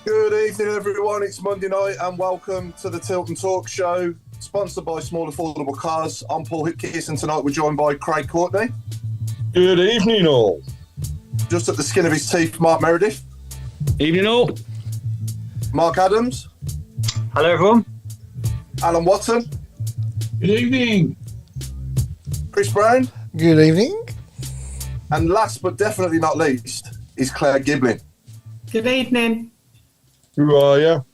Good evening, everyone. It's Monday night, and welcome to the Tilton Talk Show, sponsored by Small Affordable Cars. I'm Paul Hipkiss, and tonight we're joined by Craig Courtney. Good evening, all. Just at the skin of his teeth, Mark Meredith. Evening, all. Mark Adams. Hello, everyone. Alan Watson. Good evening. Chris Browne. Good evening. And last but definitely not least is Claire Giblin. Good evening. Who are you?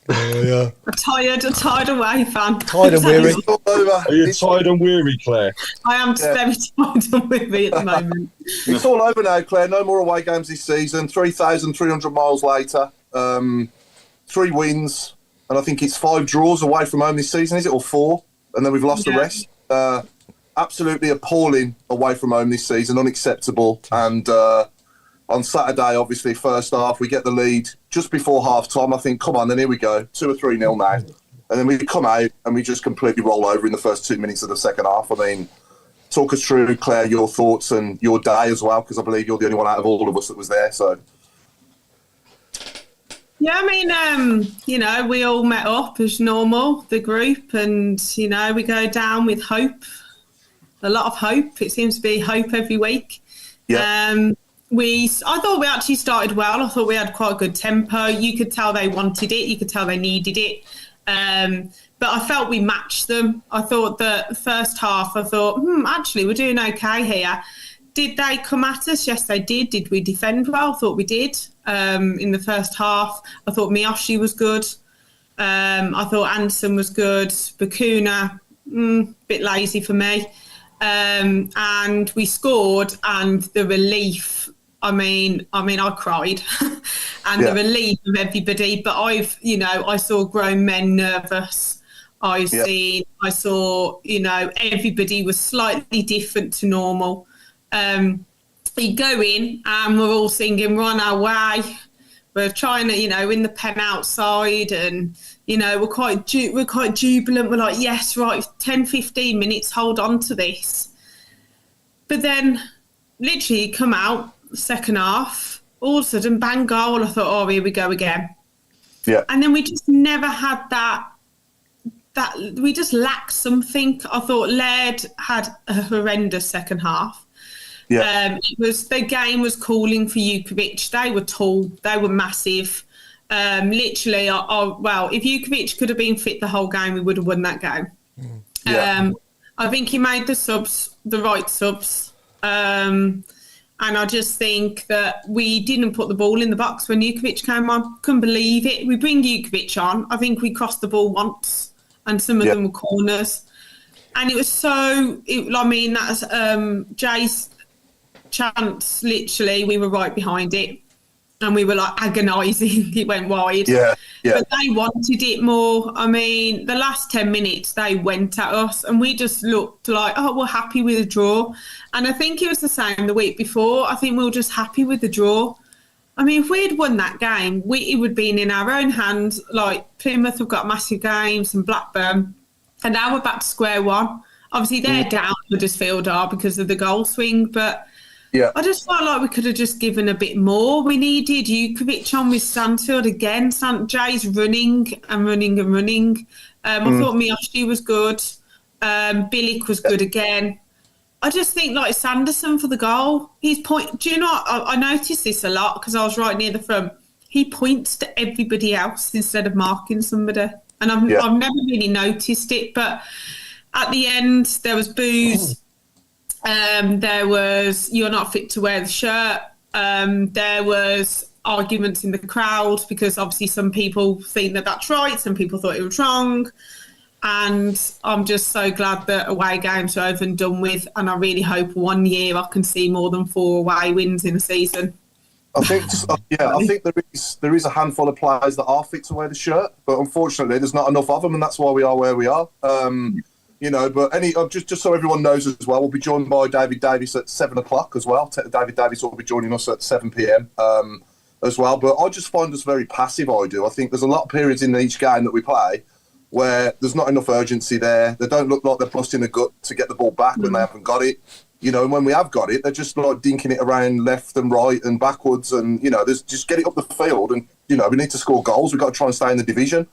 Yeah. A tired away fan. Tired and weary. It's all over. Are you tired and weary, Claire? I am very tired and weary at the moment. It's all over now, Claire. No more away games this season. 3,300 miles later. 3 wins. And I think it's 5 draws away from home this season, is it? Or 4? And then we've lost the rest. Absolutely appalling away from home this season. Unacceptable. And on Saturday, obviously, first half, we get the lead just before half-time. I think, come on, then here we go. 2 or 3-0 now. And then we come out and we just completely roll over in the first 2 minutes of the second half. I mean, talk us through, Claire, your thoughts and your day as well, because I believe you're the only one out of all of us that was there. So, Yeah, I mean, we all met up as normal, the group, and, we go down with hope. A lot of hope. It seems to be hope every week. yeah. I thought we actually started well. I thought we had quite a good tempo. You could tell they wanted it. You could tell they needed it. But I felt we matched them. I thought the first half, actually, we're doing okay here. Did they come at us? Yes, they did. Did we defend well? I thought we did. In the first half, I thought Miyoshi was good. I thought Anderson was good. Bakuna, bit lazy for me. And we scored, and the relief. I mean, I cried, and the relief of everybody. But I saw grown men nervous. I saw, everybody was slightly different to normal. You go in, and we're all singing "Run Our Way." We're trying to, in the pen outside, and we're quite jubilant. We're like, yes, right, 10, 15 minutes, hold on to this. But then, literally, come out. Second half, all of a sudden, bang goal. I thought, oh, here we go again. Yeah. And then we just never had that we just lacked something. I thought Laird had a horrendous second half. Yeah. The game was calling for Jukovic. They were tall, they were massive. Literally, if Jukovic could have been fit the whole game, we would have won that game. Yeah. I think he made the right subs. And I just think that we didn't put the ball in the box when Jukovic came on. Couldn't believe it. We bring Jukovic on. I think we crossed the ball once, and some of them were corners. And it was that's Jay's chance, literally, we were right behind it. And we were like agonising. It went wide. Yeah. But they wanted it more. I mean, the last 10 minutes, they went at us, and we just looked like, we're happy with a draw. And I think it was the same the week before. I think we were just happy with the draw. I mean, if we had won that game, it would have been in our own hands. Like, Plymouth have got massive games, and Blackburn. And now we're back to square one. Obviously, they're down, Huddersfield are, because of the goal swing, but I just felt like we could have just given a bit more. We needed Jukovic on with Stansfield again. Jay's running and running and running. I thought Miyoshi was good. Bilic was good again. I just think, like, Sanderson for the goal. Do you know what? I noticed this a lot because I was right near the front. He points to everybody else instead of marking somebody. And I've never really noticed it. But at the end, there was boos. There was, you're not fit to wear the shirt. There was arguments in the crowd because obviously some people think that that's right, some people thought it was wrong. And I'm just so glad that away games are over and done with. And I really hope one year I can see more than 4 away wins in a season. I think there is a handful of players that are fit to wear the shirt, but unfortunately there's not enough of them, and that's why we are where we are. But just so everyone knows as well, we'll be joined by David Davies at 7:00 as well. David Davies will be joining us at 7 p.m. As well. But I just find us very passive. I think there's a lot of periods in each game that we play where there's not enough urgency there. They don't look like they're busting a gut to get the ball back when they haven't got it. You know, and when we have got it, they're just like dinking it around left and right and backwards, and you know, there's just get it up the field, and you know, we need to score goals. We've got to try and stay in the division.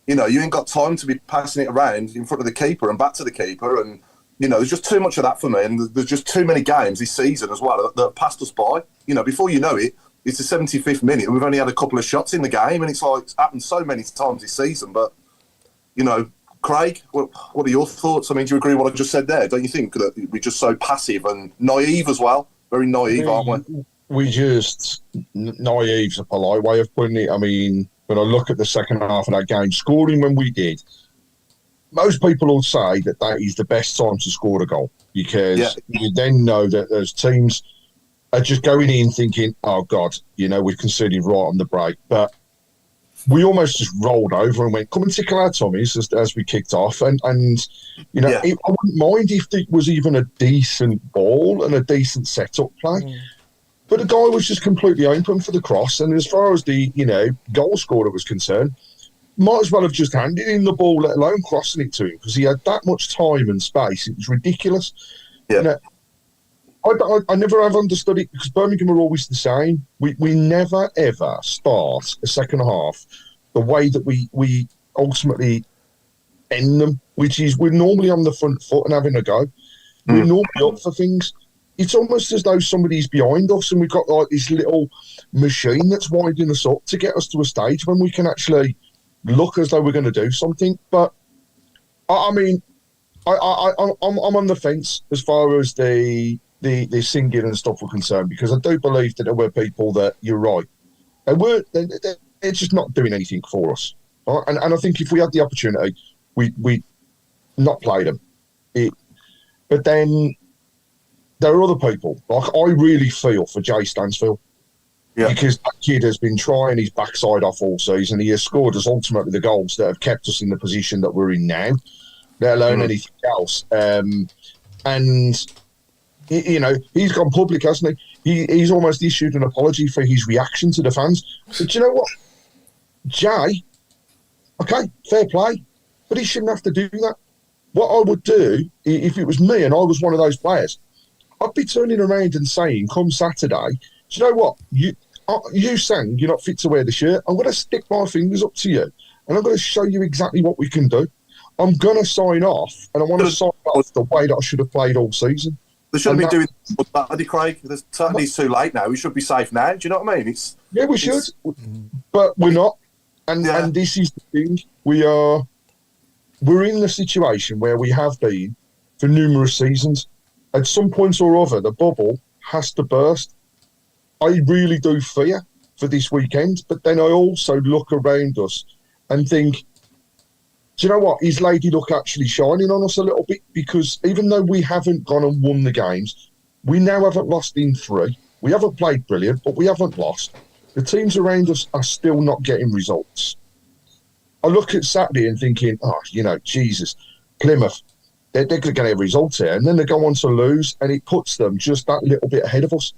You know, you ain't got time to be passing it around in front of the keeper and back to the keeper, and you know, there's just too much of that for me, and there's just too many games this season as well that have passed us by. You know, before you know it, it's the 75th minute, and we've only had a couple of shots in the game, and it's like it's happened so many times this season. But you know, Craig, what are your thoughts? I mean, do you agree with what I just said there? Don't you think that we're just so passive and naive as well? Very naive, aren't we? We just naive's a polite way of putting it. I mean, when I look at the second half of that game, scoring when we did, most people will say that is the best time to score a goal, because you then know that those teams are just going in thinking, oh God, you know, we've conceded right on the break. But we almost just rolled over and went, come and tickle our tummies as we kicked off. And you know, I wouldn't mind if it was even a decent ball and a decent setup play. But the guy was just completely open for the cross. And as far as the, you know, goal scorer was concerned, might as well have just handed in the ball, let alone crossing it to him, because he had that much time and space. It was ridiculous. Yeah. You know, I never have understood it, because Birmingham are always the same. We never, ever start a second half the way that we ultimately end them, which is we're normally on the front foot and having a go. We're normally up for things. It's almost as though somebody's behind us and we've got like this little machine that's winding us up to get us to a stage when we can actually look as though we're going to do something. But, I mean, I'm on the fence as far as the singing and stuff were concerned, because I do believe that there were people that, you're right, they're just not doing anything for us. Right? And I think if we had the opportunity, we'd not play them. But then there are other people. Like, I really feel for Jay Stansfield. Yeah. Because that kid has been trying his backside off all season. He has scored us ultimately the goals that have kept us in the position that we're in now, let alone anything else. And you know, he's gone public, hasn't he? He's almost issued an apology for his reaction to the fans. But do you know what? Jay, okay, fair play, but he shouldn't have to do that. What I would do, if it was me and I was one of those players, I'd be turning around and saying, come Saturday, do you know what? You sang you're not fit to wear the shirt. I'm going to stick my fingers up to you, and I'm going to show you exactly what we can do. I'm going to sign off, and I want to sign off the way that I should have played all season. They shouldn't be doing Saturday, Craig. Saturday's too late now. We should be safe now. Do you know what I mean? We should, but we're not. And this is the thing. We're in the situation where we have been for numerous seasons. At some point or other, the bubble has to burst. I really do fear for this weekend, but then I also look around us and think, do you know what? Is Lady Luck actually shining on us a little bit? Because even though we haven't gone and won the games, we now haven't lost in 3. We haven't played brilliant, but we haven't lost. The teams around us are still not getting results. I look at Saturday and thinking, oh, you know, Jesus, Plymouth, they're going to get a result here. And then they go on to lose, and it puts them just that little bit ahead of us.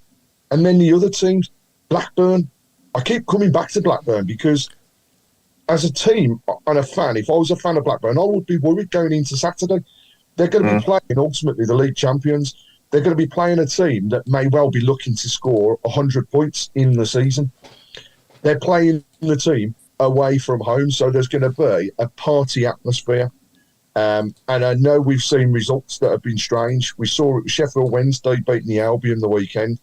And then the other teams, Blackburn, I keep coming back to Blackburn because as a team and a fan, if I was a fan of Blackburn, I would be worried going into Saturday. They're going to be playing, ultimately, the league champions. They're going to be playing a team that may well be looking to score 100 points in the season. They're playing the team away from home, so there's going to be a party atmosphere. And I know we've seen results that have been strange. We saw Sheffield Wednesday beating the Albion the weekend.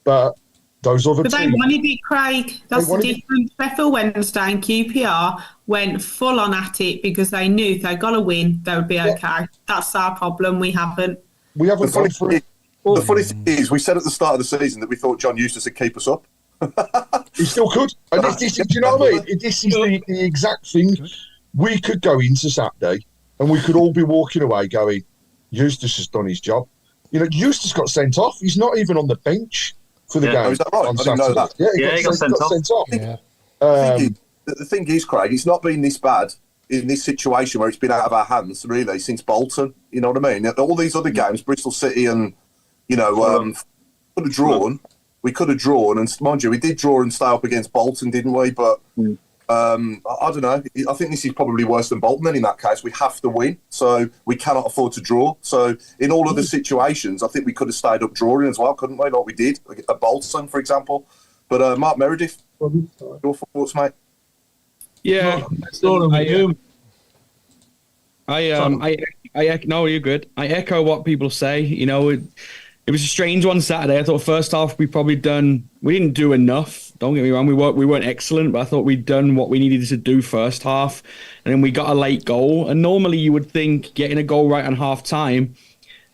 But those other teams... They wanted it, Craig. That's the difference. Sheffield Wednesday and QPR went full on at it because they knew if they got a win, they would be okay. That's our problem. We haven't. We haven't gone for it. The funny thing is, we said at the start of the season that we thought John Eustace would keep us up. He still could. And this is, do you know what I mean? This is the exact thing. We could go into Saturday and we could all be walking away going, Eustace has done his job. You know, Eustace got sent off. He's not even on the bench for the game. Oh, is that right? On I didn't know that. Yeah, he got sent off. Yeah. The thing is, Craig, it's not been this bad in this situation where it's been out of our hands, really, since Bolton. You know what I mean? All these other games, Bristol City and, you know, could have drawn. We could have drawn, and mind you, we did draw and stay up against Bolton, didn't we? But I don't know. I think this is probably worse than Bolton then in that case. We have to win, so we cannot afford to draw. So in all other situations, I think we could have stayed up drawing as well, couldn't we? Like we did at Bolton, for example. But Mark Meredith, your thoughts, mate? Yeah, no, you're good. I echo what people say. You know, it was a strange one Saturday. I thought first half we didn't do enough. Don't get me wrong, we weren't excellent, but I thought we'd done what we needed to do first half, and then we got a late goal. And normally you would think getting a goal right on half time,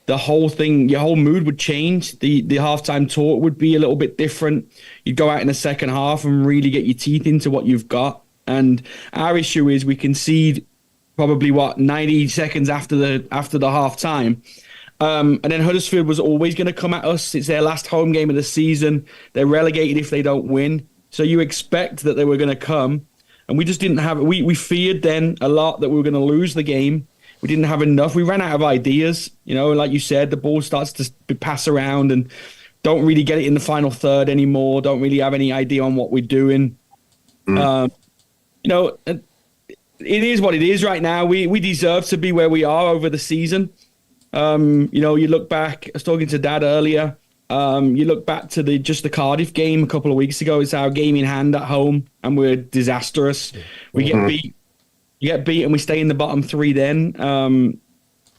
the whole thing, your whole mood would change. The halftime talk would be a little bit different. You'd go out in the second half and really get your teeth into what you've got. And our issue is we concede probably 90 seconds after the half time. And then Huddersfield was always going to come at us. It's their last home game of the season. They're relegated if they don't win. So you expect that they were going to come. And we just didn't have it. We feared then a lot that we were going to lose the game. We didn't have enough. We ran out of ideas. You know, like you said, the ball starts to pass around and don't really get it in the final third anymore. Don't really have any idea on what we're doing. You know, it is what it is right now. We deserve to be where we are over the season. You know, you look back, I was talking to Dad earlier, you look back to the Cardiff game a couple of weeks ago. It's our game in hand at home, and we're disastrous. We get beat. You get beat, and we stay in the bottom three then.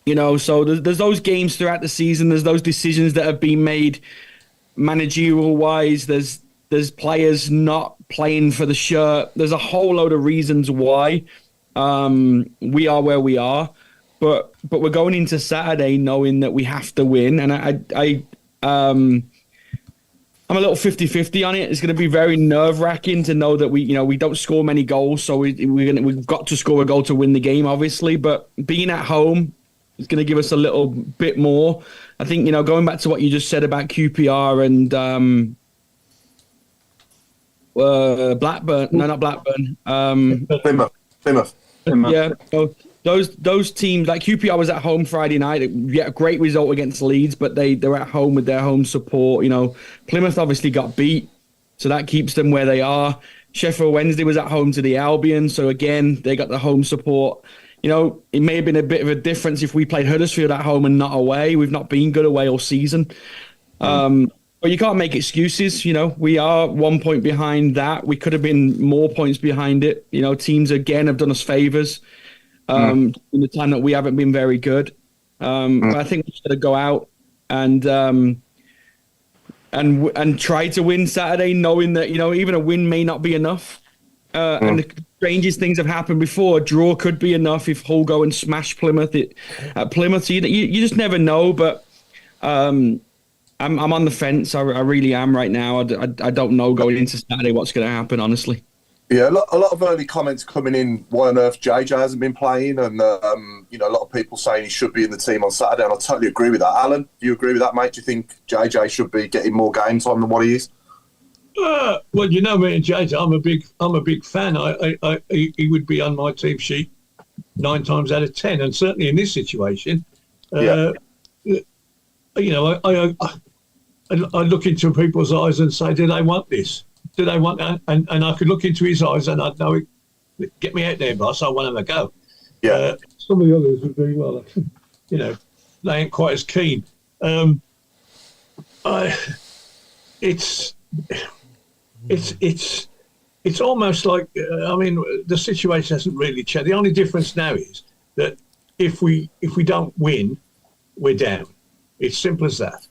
You know, so there's those games throughout the season. There's those decisions that have been made managerial-wise. There's players not playing for the shirt. There's a whole load of reasons why we are where we are. But we're going into Saturday knowing that we have to win, and I'm a little 50-50 on it. It's going to be very nerve-wracking to know that we don't score many goals, so we've got to score a goal to win the game, obviously. But being at home is going to give us a little bit more. I think, you know, going back to what you just said about QPR and Blackburn. No, not Blackburn. Plymouth. Yeah. So those teams, like QPR was at home Friday night. Yeah, a great result against Leeds, but they're at home with their home support. You know, Plymouth obviously got beat, so that keeps them where they are. Sheffield Wednesday was at home to the Albion, so again, they got the home support. You know, it may have been a bit of a difference if we played Huddersfield at home and not away. We've not been good away all season. But you can't make excuses. You know, we are 1 point behind that. We could have been more points behind it. You know, teams again have done us favours in the time that we haven't been very good. But I think we should go out and try to win Saturday, knowing that, you know, even a win may not be enough. And the strangest things have happened before. A draw could be enough if Hull go and smash Plymouth at Plymouth. So you just never know. But I'm on the fence. I really am right now. I don't know going into Saturday what's going to happen, honestly. Yeah, a lot of early comments coming in. Why on earth JJ hasn't been playing? And, you know, a lot of people saying he should be in the team on Saturday. And I totally agree with that. Alan, do you agree with that, mate? Do you think JJ should be getting more game time than what he is? Well, you know me and JJ, I'm a big fan. He would be on my team sheet 9 times out of 10. And certainly in this situation, you know, I look into people's eyes and say, do they want this? Do they want that? And I could look into his eyes and I'd know, get me out there, boss. I want him to go. Yeah. Some of the others would be, well, you know, they ain't quite as keen. It's almost like, I mean, the situation hasn't really changed. The only difference now is that if we don't win, we're down. It's simple as that.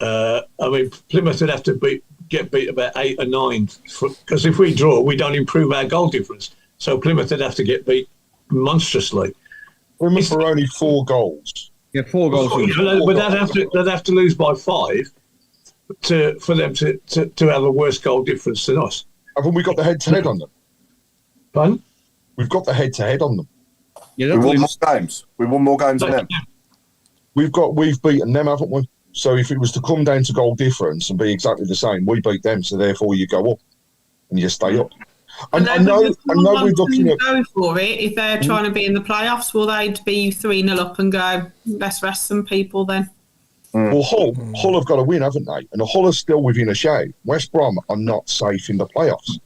I mean, Plymouth would have to get beat about 8 or 9, because if we draw, we don't improve our goal difference. So Plymouth would have to get beat monstrously. Plymouth are only 4 goals. Yeah, 4 goals. But they'd have to lose by 5 for them to have a worse goal difference than us. Haven't we got the head-to-head on them? Pardon? We've got the head-to-head on them. Yeah, we won more games. We won more games than them. We've beaten them, haven't we? So if it was to come down to goal difference and be exactly the same, we beat them, so therefore you go up and you stay up. I know we're looking at go for it. If they're trying to be in the playoffs, will they be 3-0 up and go, let's rest some people then? Well, Hull have got to win, haven't they? And Hull are still within a shout. West Brom are not safe in the playoffs.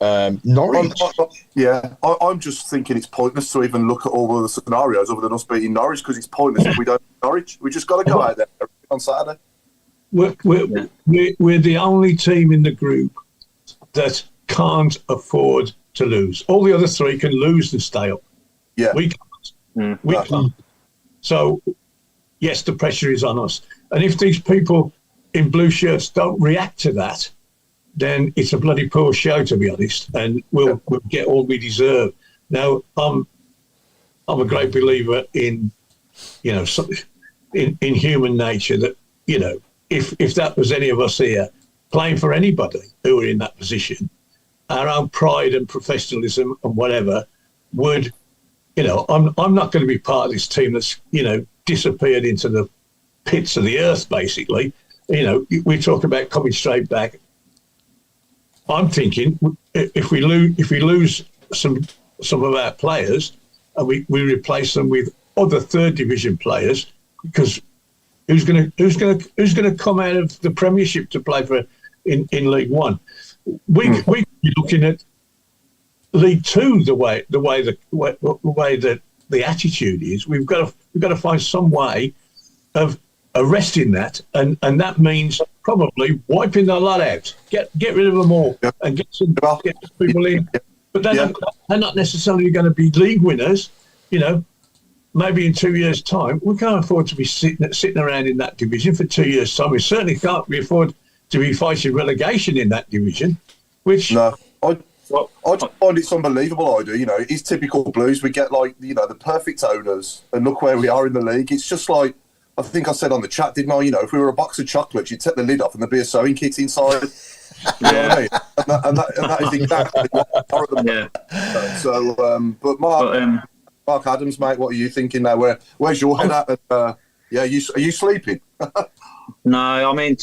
Norwich. I'm just thinking it's pointless to even look at all the other scenarios other than us beating Norwich, because it's pointless if we don't beat Norwich. We just got to go out there on Saturday. We're the only team in the group that can't afford to lose. All the other three can lose and stay up. Yeah, we can't. We can't. So, yes, the pressure is on us. And if these people in blue shirts don't react to that, then it's a bloody poor show, to be honest, and we'll get all we deserve. Now, I'm a great believer in, in human nature, that, if that was any of us here playing for anybody who were in that position, our own pride and professionalism and whatever would, I'm not going to be part of this team that's, disappeared into the pits of the earth, basically. We talk about coming straight back. I'm thinking if we lose some of our players and we replace them with other third division players, because who's going to come out of the Premiership to play for in League One? We could be looking at League Two the way that the attitude is. We've got to find some way of arresting that, and that means probably wiping the lot out, get rid of them all, and get some people in. But they're not necessarily going to be league winners. Maybe in 2 years' time, we can't afford to be sitting around in that division for 2 years' time. We certainly can't afford to be fighting relegation in that division. Which I just find it's unbelievable. It's typical Blues. We get the perfect owners, and look where we are in the league. It's just like, I think I said on the chat, didn't I? If we were a box of chocolates, you'd take the lid off and there'd be a sewing kit inside. You know what I mean? And that is exactly what we are at the moment. So, but Mark Adams, mate, what are you thinking now? Where's your head at? Are you sleeping? No, I mean,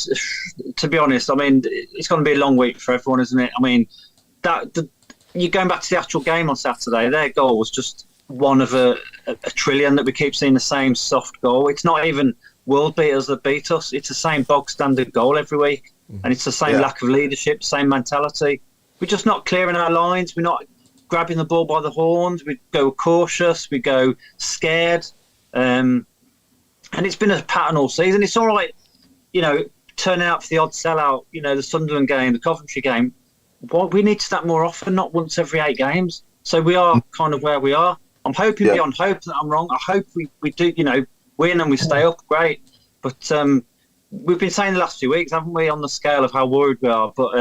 to be honest, it's going to be a long week for everyone, isn't it? You're going back to the actual game on Saturday. Their goal was just one of a trillion that we keep seeing, the same soft goal. It's not even world beaters that beat us. It's the same bog standard goal every week. And it's the same lack of leadership, same mentality. We're just not clearing our lines. We're not grabbing the ball by the horns. We go cautious. We go scared. And it's been a pattern all season. It's all right, turning out for the odd sellout, the Sunderland game, the Coventry game. Well, we need to start more often, not once every 8 games. So we are kind of where we are. I'm hoping beyond hope that I'm wrong. I hope we do, win and we stay up. Great. But we've been saying the last few weeks, haven't we, on the scale of how worried we are. But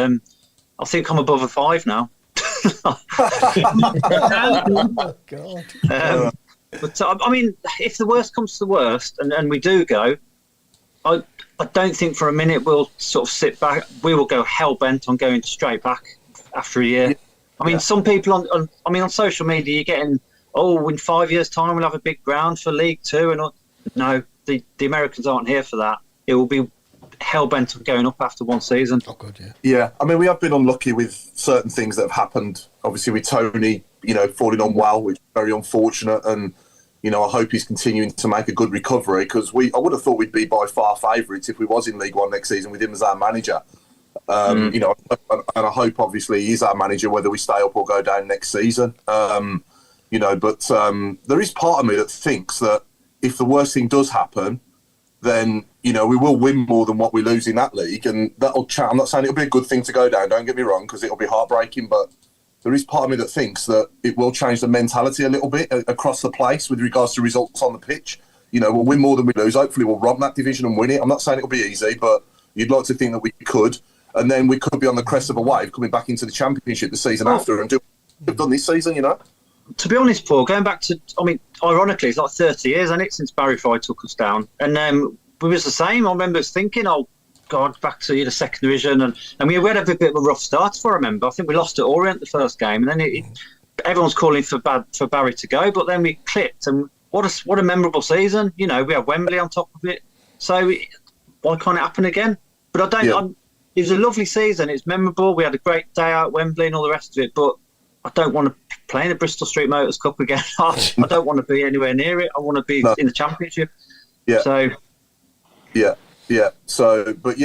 I think I'm above a 5 now. Oh, God. But if the worst comes to the worst and we do go, I don't think for a minute we'll sort of sit back. We will go hell-bent on going straight back after a year. Some people on social media, you're getting, in 5 years' time we'll have a big ground for League Two. And no, the Americans aren't here for that. It will be hell-bent on going up after one season. Oh, good, yeah. Yeah, we have been unlucky with certain things that have happened. Obviously with Tony, falling unwell, which is very unfortunate. And, I hope he's continuing to make a good recovery, because I would have thought we'd be by far favourites if we was in League One next season with him as our manager. And I hope, obviously, he's our manager, whether we stay up or go down next season. But there is part of me that thinks that if the worst thing does happen, then, we will win more than what we lose in that league. And that'll I'm not saying it'll be a good thing to go down, don't get me wrong, because it'll be heartbreaking. But there is part of me that thinks that it will change the mentality a little bit across the place with regards to results on the pitch. We'll win more than we lose. Hopefully we'll romp that division and win it. I'm not saying it'll be easy, but you'd like to think that we could. And then we could be on the crest of a wave coming back into the Championship the season after and do what we've done this season, To be honest, Paul, going back to, ironically, it's like 30 years, isn't it, since Barry Fry took us down. And we was the same. I remember thinking, God, back to the second division. And we had a bit of a rough start, if I remember. I think we lost at Orient the first game. And then everyone's calling for Barry to go. But then we clicked. And what a memorable season. We had Wembley on top of it. So why can't it happen again? But it was a lovely season. It's memorable. We had a great day out at Wembley and all the rest of it. But I don't want to play in the Bristol Street Motors Cup again. I don't want to be anywhere near it. I want to be in the Championship. Yeah. So. Yeah. So, but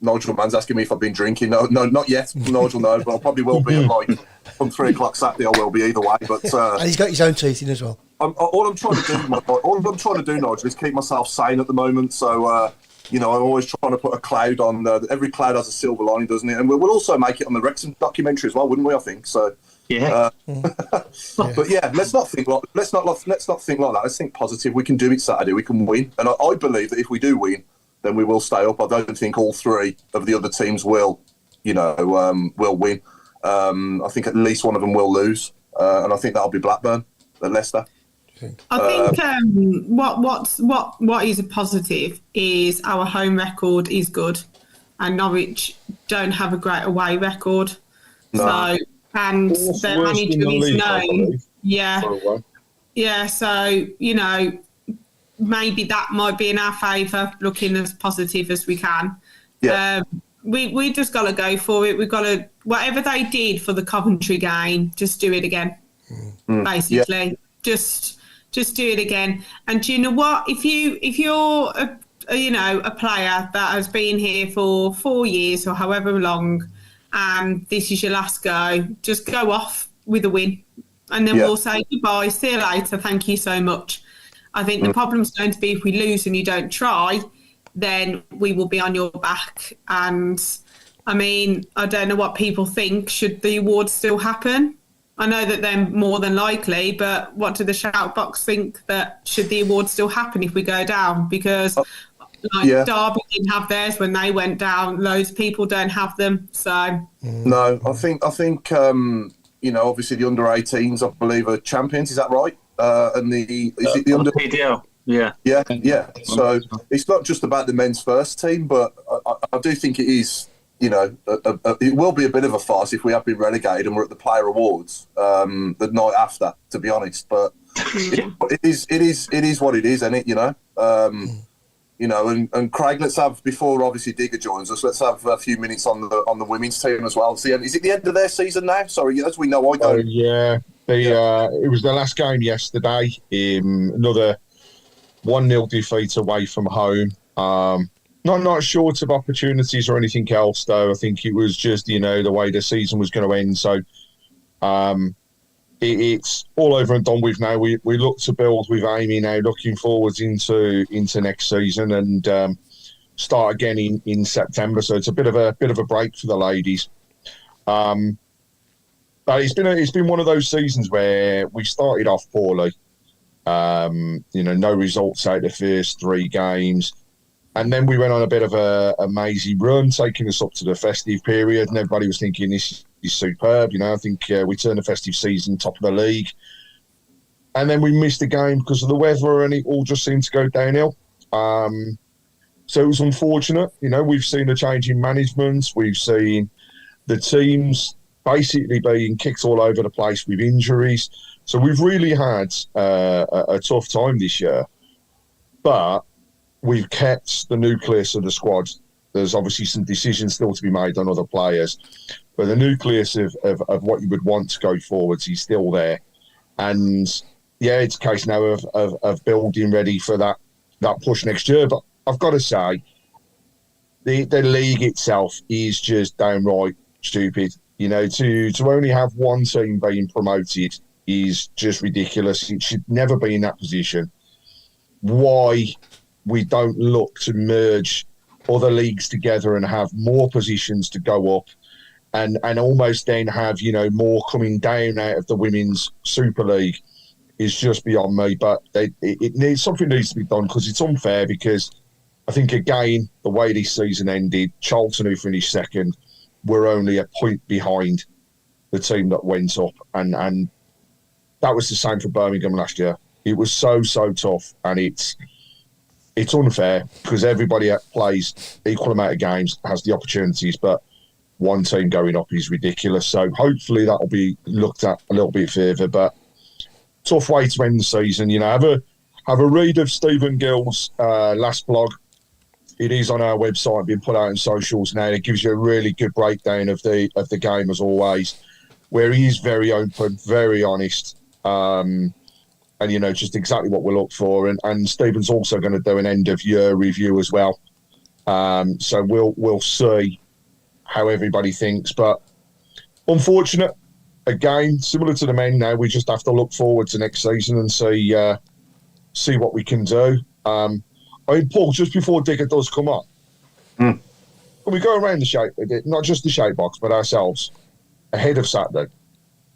Nigel Mann's asking me if I've been drinking. No, not yet. Nigel knows, but I probably will be at like from 3 o'clock Saturday. I will be either way. But And he's got his own teeth in as well. all I'm trying to do, Nigel, is keep myself sane at the moment. So I'm always trying to put a cloud on. Every cloud has a silver lining, doesn't it? And we'll also make it on the Wrexham documentary as well, wouldn't we? I think so. Yeah. But yeah, let's not think like that. Let's think positive. We can do it Saturday. We can win, and I believe that if we do win, then we will stay up. I don't think all 3 of the other teams will win. I think at least one of them will lose, and I think that'll be Blackburn at Leicester. I think what is a positive is our home record is good, and Norwich don't have a great away record. No. So and their manager is known. Yeah. So maybe that might be in our favour, looking as positive as we can. Yeah. We just got to go for it. We've got to, whatever they did for the Coventry game, just do it again. Basically, just do it again. And do you know what? If you're a player that has been here for 4 years or however long, and this is your last go, just go off with a win, and then we'll say goodbye, see you later, thank you so much. I think the problem's going to be if we lose and you don't try, then we will be on your back. And I mean, I don't know what people think. Should the awards still happen? I know that they're more than likely, but what do the shout box think that should the awards still happen if we go down? Because Derby didn't have theirs when they went down. Loads of people don't have them. So no, I think obviously the under-18s, I believe, are champions. Is that right? And is it the under PDL? Yeah. So it's not just about the men's first team, but I do think it is. It will be a bit of a farce if we have been relegated and we're at the player awards the night after. To be honest, but it is what it is, isn't it? And Craig, let's have, before obviously Digger joins us, let's have a few minutes on the women's team as well. Is it the end of their season now? Sorry, as we know, I don't. Yeah. It was the last game yesterday. Another 1-0 defeat away from home. Not short of opportunities or anything else, though. I think it was just, the way the season was going to end. So it's all over and done with now. We look to build with Amy now, looking forwards into next season and start again in September. So it's a bit of a break for the ladies. But it's been one of those seasons where we started off poorly. No results out of the first 3 games. And then we went on a bit of a mazy run, taking us up to the festive period, and everybody was thinking this is superb. I think we turned the festive season top of the league. And then we missed a game because of the weather, and it all just seemed to go downhill. So it was unfortunate. We've seen a change in management. We've seen the teams basically being kicked all over the place with injuries. So we've really had a tough time this year. But we've kept the nucleus of the squad. There's obviously some decisions still to be made on other players, but the nucleus of what you would want to go forwards is still there. And yeah, it's a case now of building ready for that push next year. But I've got to say, the league itself is just downright stupid. To only have one team being promoted is just ridiculous. It should never be in that position. Why we don't look to merge other leagues together and have more positions to go up and almost then have, more coming down out of the Women's Super League is just beyond me. But something needs to be done because it's unfair, because I think, again, the way this season ended, Charlton, who finished second, were only a point behind the team that went up. And that was the same for Birmingham last year. It was so tough, and it's unfair because everybody plays equal amount of games, has the opportunities, but one team going up is ridiculous. So hopefully that'll be looked at a little bit further. But tough way to end the season. Have a read of Stephen Gill's last blog. It is on our website, being put out in socials now. It gives you a really good breakdown of the game, as always, where he is very open, very honest. And, just exactly what we look for. And Stephen's also going to do an end-of-year review as well, So we'll see how everybody thinks. But unfortunate, again, similar to the men now, we just have to look forward to next season and see what we can do. I mean, Paul, just before Digger does come on, can we go around the shape, not just the shape box, but ourselves, ahead of Saturday?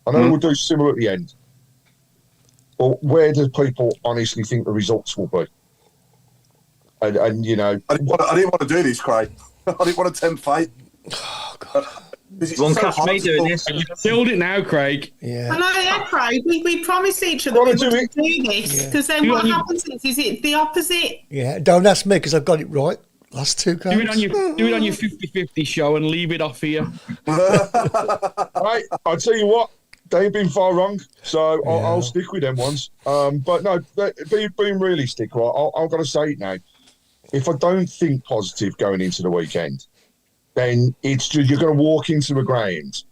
I know we'll do similar at the end. But where do people honestly think the results will be? And you know... I didn't want to do this, Craig. I didn't want to tempt fate. Oh, God. You won't catch me doing this. You killed it now, Craig. I know, Craig. We promised each other we would do this, because then what happens is it the opposite? Yeah, don't ask me because I've got it right. Last two cards. Do it on your 50-50 show and leave it off here. Right, I'll tell you what, they ain't been far wrong, so I'll stick with them ones. But no, being realistic, right, I've got to say it now. If I don't think positive going into the weekend, then it's just, you're going to walk into a ground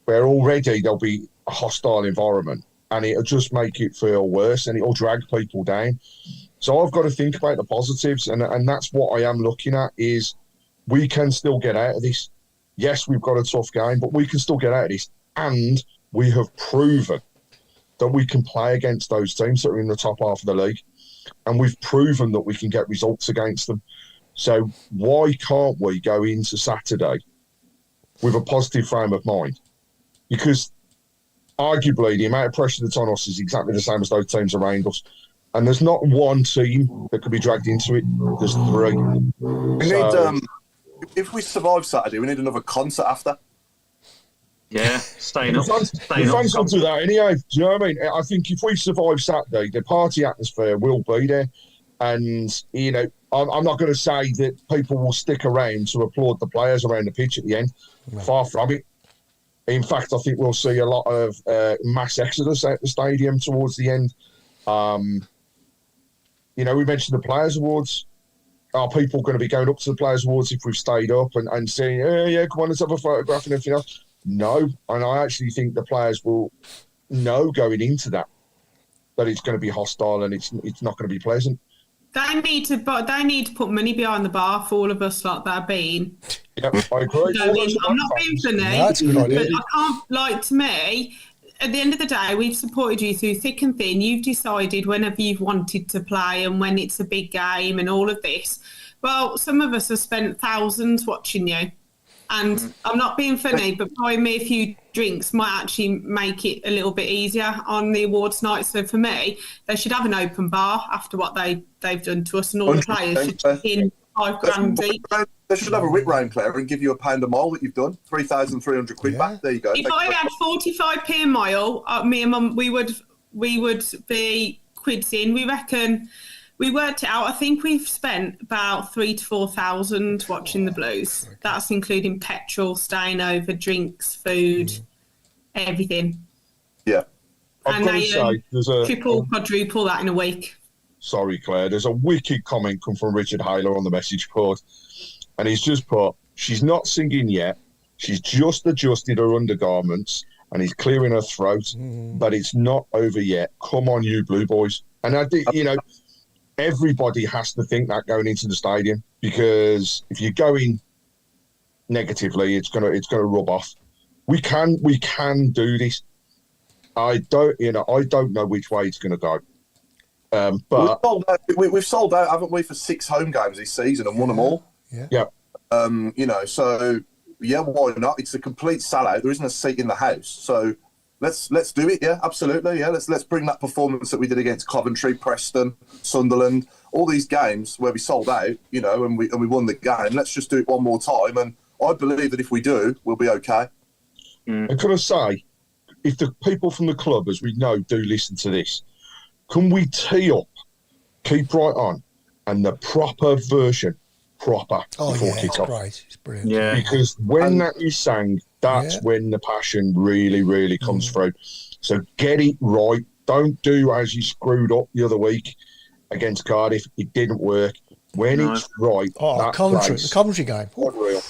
where already there'll be a hostile environment, and it'll just make it feel worse, and it'll drag people down. So I've got to think about the positives, and that's what I am looking at, is we can still get out of this. Yes, we've got a tough game, but we can still get out of this. And we have proven that we can play against those teams that are in the top half of the league. And we've proven that we can get results against them. So why can't we go into Saturday with a positive frame of mind? Because arguably the amount of pressure that's on us is exactly the same as those teams around us. And there's not one team that could be dragged into it. There's three. We need, if we survive Saturday, we need another concert after. Yeah, staying up. The fans will do that anyway. Do you know what I mean? I think if we survive Saturday, the party atmosphere will be there. And, you know, I'm not going to say that people will stick around to applaud the players around the pitch at the end. No. Far from it. In fact, I think we'll see a lot of mass exodus out the stadium towards the end. You know, we mentioned the Players' Awards. Are people going to be going up to the Players' Awards if we've stayed up and saying, yeah, come on, let's have a photograph and everything else? No. And I actually think the players will know going into that it's going to be hostile and it's not going to be pleasant. They need to put money behind the bar for all of us like that being. Yep, I agree. So, I'm not being funny, that's a good idea. but I can't, like, to me, at the end of the day, we've supported you through thick and thin. You've decided whenever you've wanted to play and when it's a big game and all of this. Well, some of us have spent thousands watching you. And I'm not being funny, but buying me a few drinks might actually make it a little bit easier on the awards night. So for me, they should have an open bar after what they've done to us, and all the players should chip in £5,000 each. They should have a whip round, Claire, and give you £1 a mile that you've done. 3,300 quid back. There you go. If I had 45p a mile, me and Mum, we would be quids in. We reckon. We worked it out. I think we've spent about 3,000 to 4,000 watching the Blues. That's including petrol, staying over, drinks, food, everything. Yeah. I've got to say, there's a triple, quadruple that in a week. Sorry, Claire. There's a wicked comment come from Richard Hayler on the message board, and he's just put, "She's not singing yet. She's just adjusted her undergarments, and he's clearing her throat, but it's not over yet. Come on, you Blue Boys." And I think, you know, everybody has to think that going into the stadium, because if you're going negatively, it's gonna rub off. We can do this. I don't know which way it's gonna go. But we've sold out, haven't we, for 6 home games this season and won them all. Yeah. You know, so yeah, why not? It's a complete sellout. There isn't a seat in the house, so. Let's do it, yeah, absolutely, yeah. Let's bring that performance that we did against Coventry, Preston, Sunderland, all these games where we sold out, you know, and we won the game. Let's just do it one more time, and I believe that if we do, we'll be okay. And can I say, if the people from the club, as we know, do listen to this, can we tee up, keep right on, and the proper version, before kick off? Great, it's brilliant. Yeah, because when that is sang, that's when the passion really, really comes through. So get it right. Don't do as you screwed up the other week against Cardiff. It didn't work. When it's right, the Coventry game. Unreal.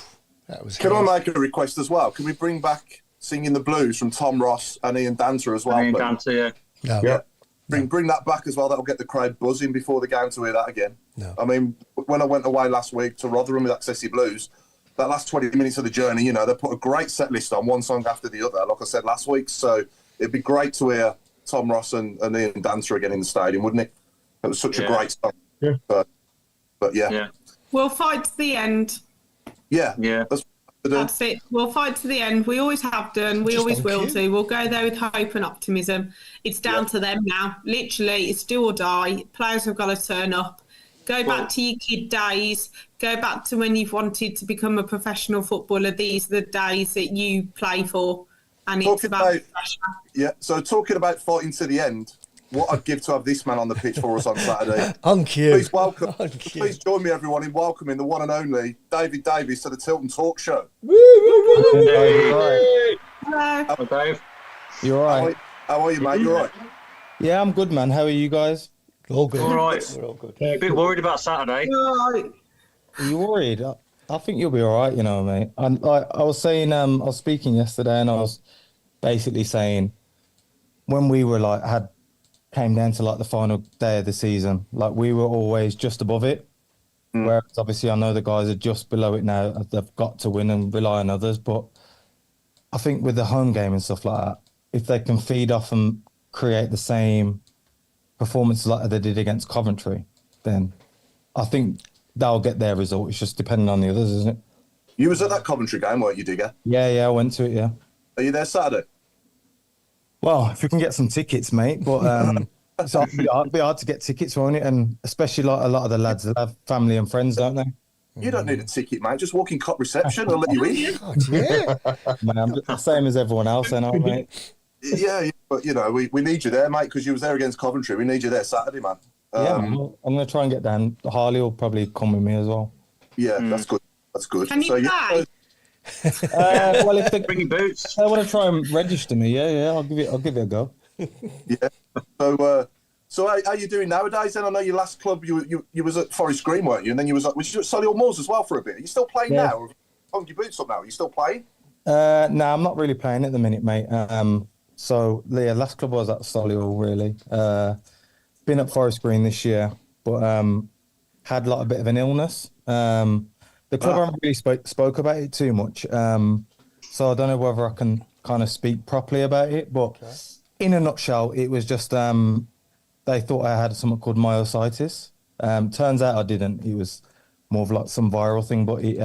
Can I make a request as well? Can we bring back Singing the Blues from Tom Ross and Ian Danter as well? Ian Danter, yeah. No. Bring that back as well. That'll get the crowd buzzing before the game to hear that again. No. I mean, when I went away last week to Rotherham with Accessi Blues, that last 20 minutes of the journey, you know, they put a great set list on, one song after the other, like I said last week. So it'd be great to hear Tom Ross and Ian Dancer again in the stadium, wouldn't it? It was such a great song. Yeah. But yeah. We'll fight to the end. Yeah. That's it. We'll fight to the end. We always have done. We always will do. We'll go there with hope and optimism. It's down to them now. Literally, it's do or die. Players have got to turn up. Go back to your kid days. Go back to when you've wanted to become a professional footballer. These are the days that you play for. And it's about pressure. Yeah, so talking about fighting to the end, what I'd give to have this man on the pitch for us on Saturday. Thank you. Please welcome. Please join me, everyone, in welcoming the one and only David Davies to the Tilton Talk Show. Hello. Hello, Dave. You all right? How are you, mate? You all right? Yeah, I'm good, man. How are you guys? All good. All right. We're all good. A bit worried about Saturday. Right. Are you worried? I think you'll be all right, you know, mate. I was saying, I was speaking yesterday, and I was basically saying when we were came down to the final day of the season, we were always just above it. Whereas obviously I know the guys are just below it now. They've got to win and rely on others. But I think with the home game and stuff like that, if they can feed off and create the same performances like they did against Coventry, then I think they'll get their result. It's just depending on the others, isn't it? You was at that Coventry game, weren't you, Digger? Yeah, I went to it, yeah. Are you there Saturday? Well, if we can get some tickets, mate. But so it'd be hard to get tickets, won't it? And especially a lot of the lads that have family and friends, don't they? You don't need a ticket, mate. Just walk in cop reception. I'll let you in. God, yeah. Man, I'm the same as everyone else, then, aren't mate? Yeah, but you know, we need you there, mate, because you was there against Coventry. We need you there Saturday, man. Yeah, man, I'm going to try and get down. Harley will probably come with me as well. Yeah, that's good. That's good. Can you play? Well, if they Bring your boots. want to try and register me, yeah, I'll give it a go. Yeah. So how are you doing nowadays? Then I know your last club you was at Forest Green, weren't you? And then you was you at Solihull Moors as well for a bit. Are you still playing now? Or have you hung your boots up now? Are you still playing? No, I'm not really playing at the minute, mate. So the last club was at Solihull, really. Been at Forest Green this year, but had a bit of an illness. The club haven't really spoke about it too much. So I don't know whether I can kind of speak properly about it, but in a nutshell, it was just they thought I had something called myositis. Turns out I didn't. It was more of some viral thing, but it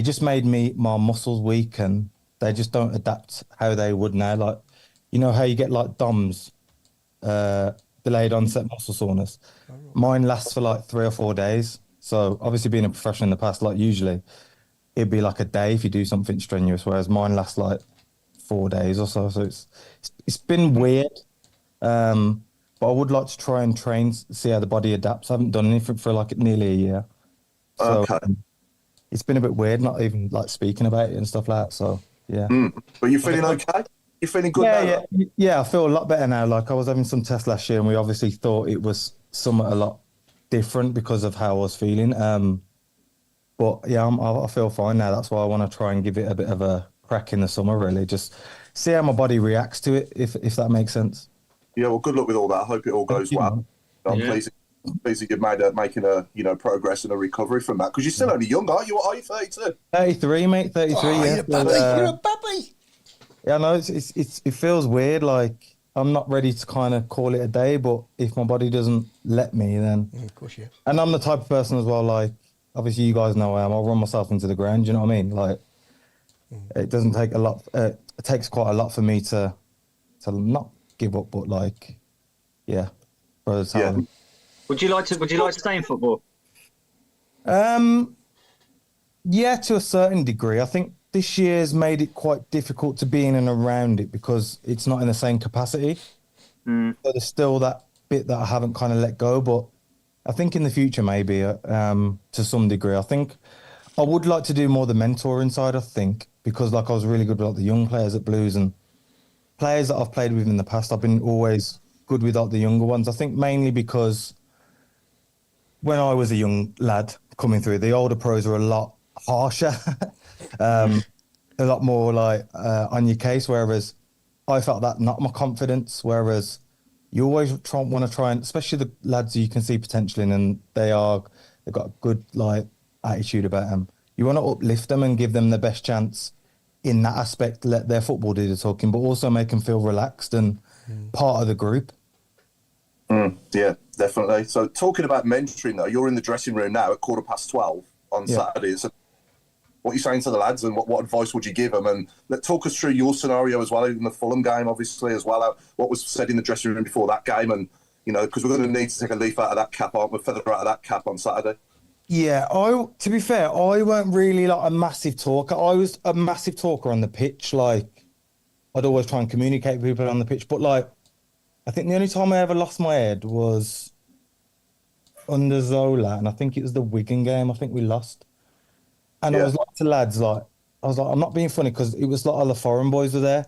just made my muscles weak, and they just don't adapt how they would now. You know how you get DOMS, delayed onset muscle soreness. Mine lasts for 3 or 4 days. So obviously being a professional in the past, usually it'd be a day if you do something strenuous, whereas mine lasts 4 days or so. So it's been weird. But I would like to try and train, see how the body adapts. I haven't done anything for nearly a year. So Okay. It's been a bit weird, not even speaking about it and stuff like that. So yeah. But you feeling okay? You feeling good now? Yeah, I feel a lot better now. I was having some tests last year, and we obviously thought it was somewhat a lot different because of how I was feeling. But yeah, I feel fine now. That's why I want to try and give it a bit of a crack in the summer, really. Just see how my body reacts to it, if that makes sense. Yeah, well, good luck with all that. I hope it all goes well. I'm pleased that you've making a progress and a recovery from that, because you're still only young, aren't you? What are you, 32? 33, mate. 33. Oh, yeah. you're a baby. You're a baby. Yeah, no, it feels weird. I'm not ready to kind of call it a day, but if my body doesn't let me, then. Of course, yeah. And I'm the type of person as well. Obviously, you guys know I am. I'll run myself into the ground. You know what I mean? It doesn't take a lot. It takes quite a lot for me to not give up, but yeah, for the time. Would you like to stay in football? Yeah, to a certain degree. I think this year's made it quite difficult to be in and around it because it's not in the same capacity. So there's still that bit that I haven't kind of let go, but I think in the future maybe to some degree. I think I would like to do more the mentoring side, I think, because I was really good with the young players at Blues and players that I've played with in the past. I've been always good with the younger ones. I think mainly because when I was a young lad coming through, the older pros are a lot harsher, a lot more on your case, whereas I felt that not my confidence, whereas you always want to try and, especially the lads you can see potential in, and they've got a good like attitude about them. You want to uplift them and give them the best chance in that aspect. Let their football do the talking, but also make them feel relaxed and part of the group. Yeah, definitely. So talking about mentoring, though, you're in the dressing room now at 12:15 on Saturday. So what are you saying to the lads, and what advice would you give them? And talk us through your scenario as well in the Fulham game, obviously, as well. What was said in the dressing room before that game, and because we're going to need to take a leaf out of that cap, aren't we? Feather out of that cap on Saturday. Yeah, to be fair, I weren't really like a massive talker. I was a massive talker on the pitch. Like, I'd always try and communicate with people on the pitch. But like, I think the only time I ever lost my head was under Zola, and I think it was the Wigan game. I think we lost. And I was like to lads, like, I was like, I'm not being funny, because it was like all the foreign boys were there.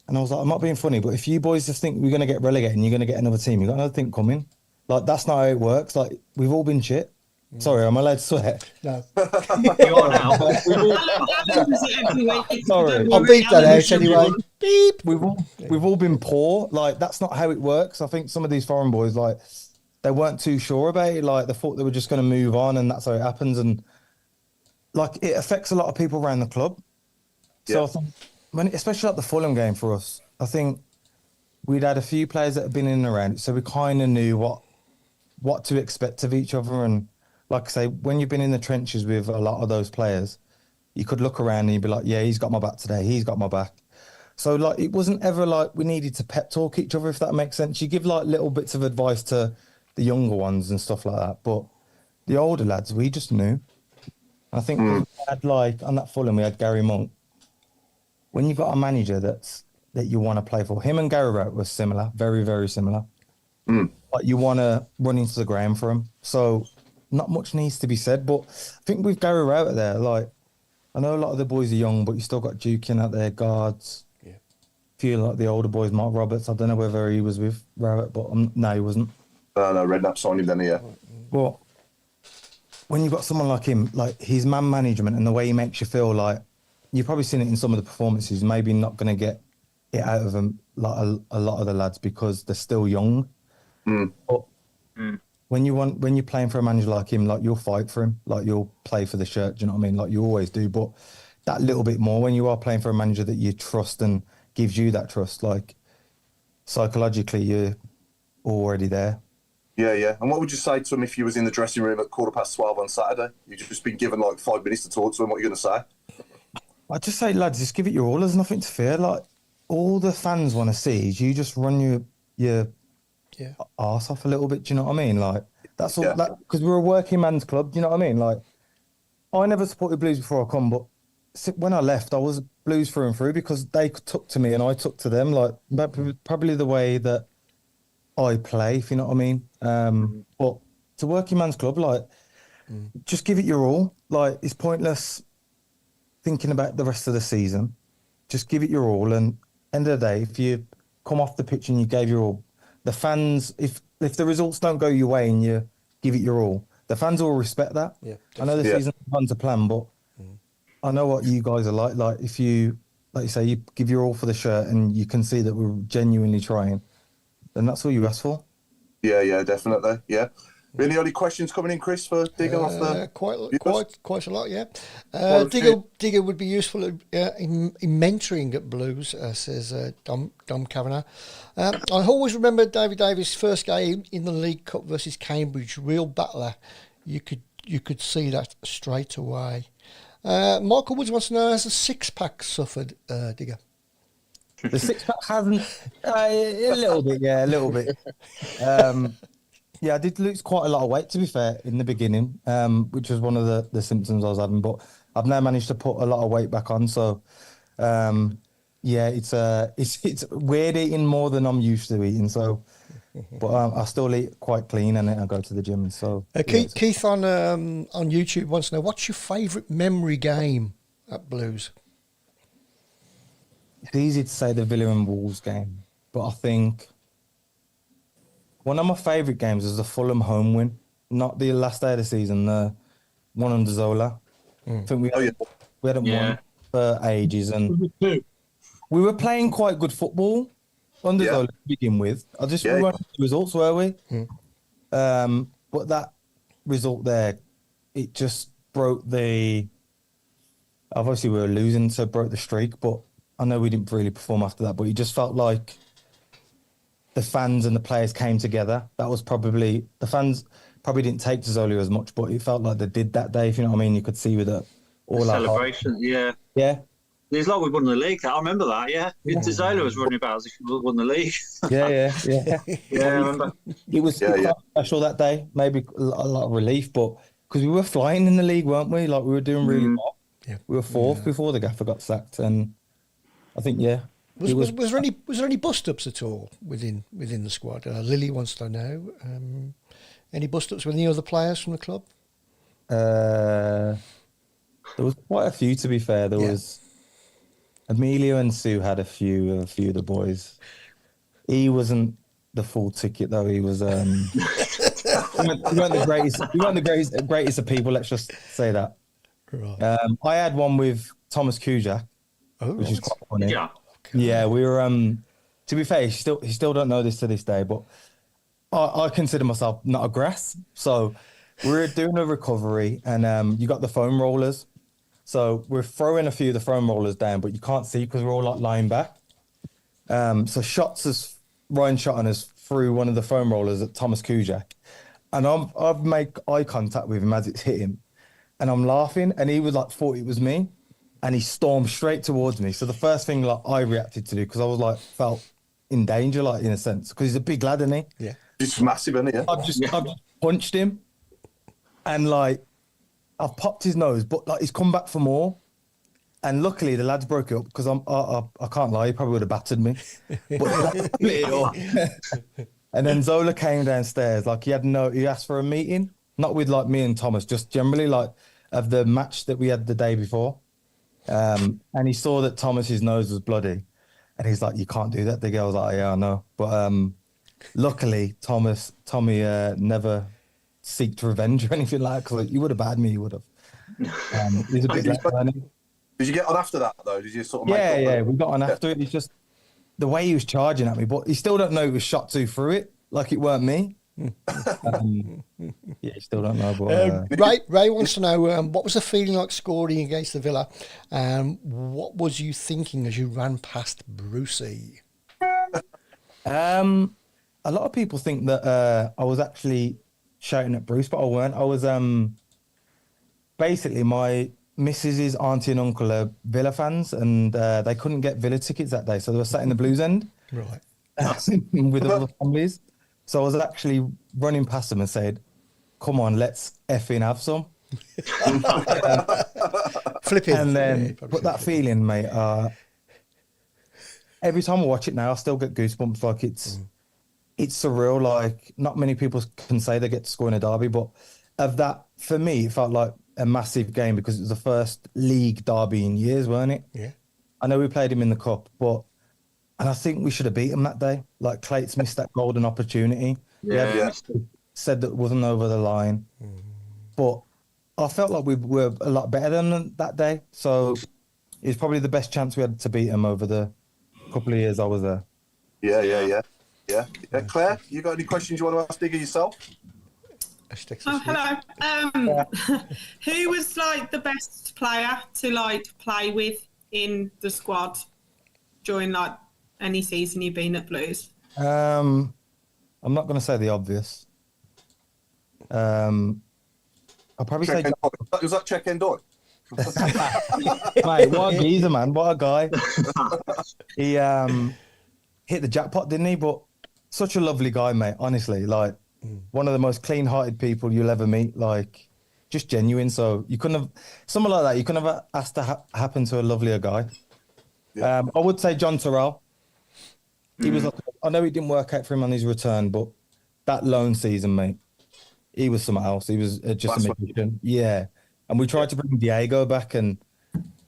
And I was like, I'm not being funny, but if you boys just think we're going to get relegated and you're going to get another team, you've got another thing coming. Like, that's not how it works. Like, we've all been shit. Sorry, I'm allowed to swear. No. You are now. Sorry. I'll beep that out anyway. Beep. We've all been poor. Like, that's not how it works. I think some of these foreign boys, like, they weren't too sure about it. Like, they thought they were just going to move on, and that's how it happens. And like, it affects a lot of people around the club. So I think, especially like the Fulham game for us, I think we'd had a few players that had been in and around it, so we kind of knew what to expect of each other. And like I say, when you've been in the trenches with a lot of those players, you could look around and you'd be like, yeah, he's got my back today, he's got my back. So like, it wasn't ever like we needed to pep talk each other, if that makes sense. You give like little bits of advice to the younger ones and stuff like that, but the older lads, we just knew. I think we had, like, on that Fulham, we had Gary Monk. When you've got a manager that you want to play for, him and Gary Rout was similar, very, very similar. But you want to run into the ground for him. So not much needs to be said. But I think with Gary Rout there, like, I know a lot of the boys are young, but you still got Dukin out there, guards. Yeah. Feel like the older boys, Mark Roberts. I don't know whether he was with Rout, but no, he wasn't. No, Redknapp signed him then, yeah. Well, when you've got someone like him, like his man management and the way he makes you feel, like, you've probably seen it in some of the performances, maybe not going to get it out of them like a lot of the lads because they're still young. But when you're playing for a manager like him, like, you'll fight for him, like, you'll play for the shirt, do you know what I mean? Like, you always do, but that little bit more when you are playing for a manager that you trust and gives you that trust, like, psychologically you're already there. Yeah. And what would you say to him if you was in the dressing room at 12:15 on Saturday? You've just been given like 5 minutes to talk to him. What are you going to say? I'd just say, lads, just give it your all. There's nothing to fear. Like, all the fans want to see is you just run your arse off a little bit. Do you know what I mean? Like, that's all. Because we're a working man's club. Do you know what I mean? Like, I never supported Blues before I come, but when I left, I was Blues through and through because they took to me and I took to them. Like, probably the way that I play, if you know what I mean. But it's a working man's club. Like, just give it your all. Like, it's pointless thinking about the rest of the season. Just give it your all, and end of the day, if you come off the pitch and you gave your all, the fans, if the results don't go your way and you give it your all, the fans will respect that. I know the season's fun to plan, but I know what you guys are like. Like, if you, like you say, you give your all for the shirt and you can see that we're genuinely trying, then that's all you ask for. Yeah, definitely. Yeah. Any other questions coming in, Chris, for Digger off the quite a lot, yeah. Digger would be useful in mentoring at Blues, says Dom Kavanagh. I always remember David Davis' first game in the League Cup versus Cambridge, real battler. You could see that straight away. Michael Woods wants to know, has a six-pack suffered, Digger? The six-pack hasn't. A little bit, yeah, a little bit. Yeah, I did lose quite a lot of weight, to be fair, in the beginning, which was one of the symptoms I was having. But I've now managed to put a lot of weight back on. So, yeah, it's weird eating more than I'm used to eating. So, but I still eat quite clean and I go to the gym. So, Keith on YouTube wants to know, what's your favourite memory game at Blues? It's easy to say the Villa and Wolves game, but I think one of my favourite games is the Fulham home win, not the last day of the season, the one under Zola. I think we hadn't won for ages, and we were playing quite good football, under Yeah. Zola to begin with. Yeah. We weren't the results, were we? But that result there, it just broke the. Obviously, we were losing, so it broke the streak. But I know we didn't really perform after that. But it just felt like the fans and the players came together. That was probably the fans probably didn't take to Zola as much, but it felt like they did that day. If you know what I mean, you could see with it all The our heart. celebration, yeah. Yeah, It's like we won the league. I remember that, yeah. Zola was running about as if we won the league. yeah. Yeah, I remember. It was quite special that day. Maybe a lot of relief, but because we were flying in the league, weren't we? Like we were doing really well. Yeah. We were fourth before the gaffer got sacked, and I think Was there any bust ups at all within the squad? Lily wants to know. Any bust ups with any other players from the club? There was quite a few, to be fair. There was Emilio and Sue had a few of the boys. He wasn't the full ticket though. He was. We weren't the greatest. We weren't the greatest of people. Let's just say that. Right. I had one with Thomas Kujak, which is quite funny. Yeah. Yeah, we were. To be fair, he still don't know this to this day, but I consider myself not a grass. So we're doing a recovery, and you got the foam rollers. So we're throwing a few of the foam rollers down, but you can't see because we're all like lying back. So Ryan shot on us through one of the foam rollers at Thomas Kujak, and I've made eye contact with him as it's hit him, and I'm laughing, and he was like thought it was me, and he stormed straight towards me. So the first thing like I reacted to do, because I was like felt in danger, like in a sense, because he's a big lad, isn't he? Yeah. He's massive, isn't he? Yeah. I've just punched him, and like I've popped his nose, but like he's come back for more. And luckily the lads broke it up because I can't lie, he probably would have battered me. But he split it up. And then Zola came downstairs, like he asked for a meeting, not with like me and Thomas, just generally like of the match that we had the day before. And he saw that Thomas's nose was bloody, and he's like, "You can't do that." The girl was like, "Yeah, I know," but luckily Tommy never seeked revenge or anything like that, because like, you would have battered me, you would have. He's a bit like, Did you get on after that though? Did you sort of? Yeah, we got on after it. It's just the way he was charging at me, but he still don't know he was shot two through it, like it weren't me. Yeah, you still don't know. But, Ray wants to know what was the feeling like scoring against the Villa, and what was you thinking as you ran past Brucey? A lot of people think that I was actually shouting at Bruce, but I weren't. I was basically my Mrs.'s auntie and uncle are Villa fans, and they couldn't get Villa tickets that day, so they were sat in the Blues end, Right. with all the families. So I was actually running past them and said, "Come on, let's effing have some." Flipping. And then, Yeah, but that feeling, mate. Every time I watch it now, I still get goosebumps. Like it's surreal. Like not many people can say they get to score in a derby, but of that, for me, it felt like a massive game because it was the first league derby in years, weren't it? Yeah. I know we played him in the cup, and I think we should have beat him that day. Like Clates missed that golden opportunity. Yeah. Said that wasn't over the line, but I felt like we were a lot better than that day. So it's probably the best chance we had to beat him over the couple of years I was there. Yeah. Claire, you got any questions you want to ask Digger yourself? Oh, hello. Who was like the best player to like play with in the squad during like any season you've been at Blues? I'm not going to say the obvious. I'll probably say. Was that Check Endoy? Mate, what a geezer, man! What a guy. He hit the jackpot, didn't he? But such a lovely guy, mate. Honestly, like one of the most clean-hearted people you'll ever meet. Like just genuine. So you couldn't have someone like that. You couldn't have asked to happen to a lovelier guy. Yeah. I would say John Terrell. He was. I know it didn't work out for him on his return, but that loan season, mate, he was something else. He was just a magician. Yeah. And we tried to bring Diego back, and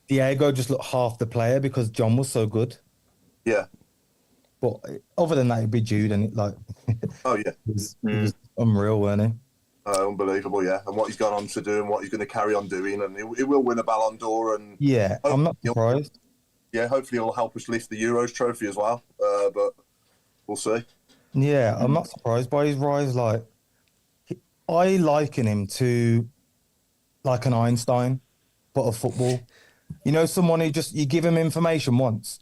Diego just looked half the player because John was so good. Yeah. But other than that, it'd be Jude, and Oh yeah. he was unreal, weren't he? Unbelievable, yeah. And what he's gone on to do, and what he's going to carry on doing, and he will win a Ballon d'Or. And yeah, I'm not surprised. Yeah, hopefully he'll help us lift the Euros trophy as well. But We'll see. Yeah, I'm not surprised by his rise. Like, I liken him to like an Einstein, but of football. You know, someone who just, you give them information once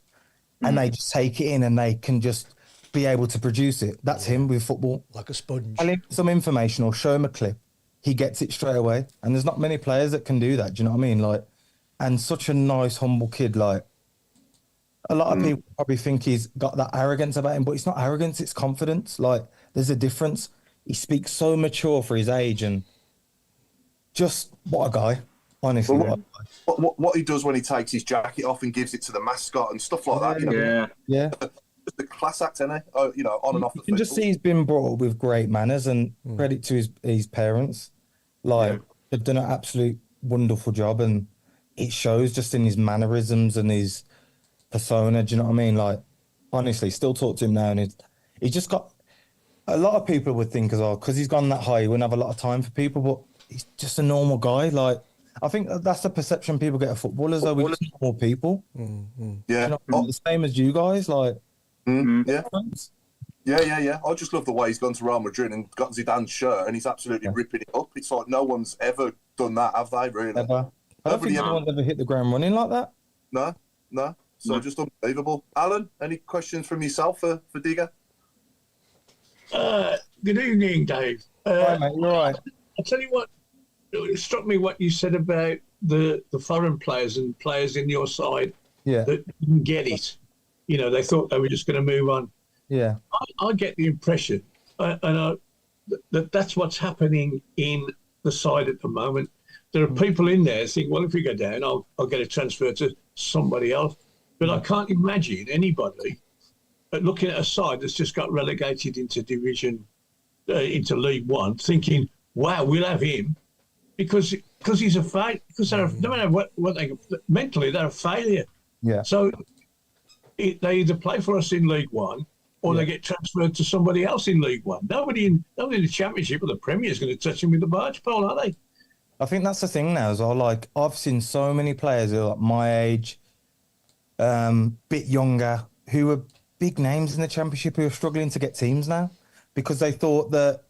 and they just take it in and they can just be able to produce it. That's him with football. Like a sponge. Tell him some information or show him a clip. He gets it straight away. And there's not many players that can do that. Do you know what I mean? Like, and such a nice, humble kid. Like, a lot of people probably think he's got that arrogance about him, but it's not arrogance, it's confidence. Like, there's a difference. He speaks so mature for his age, and just what a guy. Honestly, Well, what he does when he takes his jacket off and gives it to the mascot and stuff like that, you know, yeah. just a class act, isn't he? Oh, you know, on and off the You can just field. see he's been brought up with great manners, and credit to his parents. Like, they've done an absolute wonderful job, and it shows just in his mannerisms and his persona. Do you know what I mean? Like, honestly, still talk to him now, and he's just got, a lot of people would think as well, because he's gone that high, he wouldn't have a lot of time for people, but he's just a normal guy. Like, I think that's the perception people get of footballers, though. We're just normal people. Yeah. Do you know what I mean? The same as you guys. Like, Yeah. Yeah. I just love the way he's gone to Real Madrid and got Zidane's shirt, and he's absolutely ripping it up. It's like no one's ever done that, have they? Really? Ever. I don't think anyone's ever hit the ground running like that. No. So just unbelievable. Alan, any questions from yourself for Digger? Good evening, Dave. Hi, mate. You're right. I'll tell you what, it struck me what you said about the foreign players and players in your side Yeah. that didn't get it. You know, they thought they were just going to move on. Yeah. I get the impression, that that's what's happening in the side at the moment. There are people in there think, well, if we go down, I'll get a transfer to somebody else. But I can't imagine anybody looking at a side that's just got relegated into into League One, thinking, wow, we'll have him because he's a failure. Because no matter what they mentally, they're a failure. Yeah. So they either play for us in League One or they get transferred to somebody else in League One. Nobody in the Championship or the Premier is going to touch him with a barge pole, are they? I think that's the thing now as well. Like, I've seen so many players who are like my age, bit younger, who were big names in the Championship who are struggling to get teams now because they thought that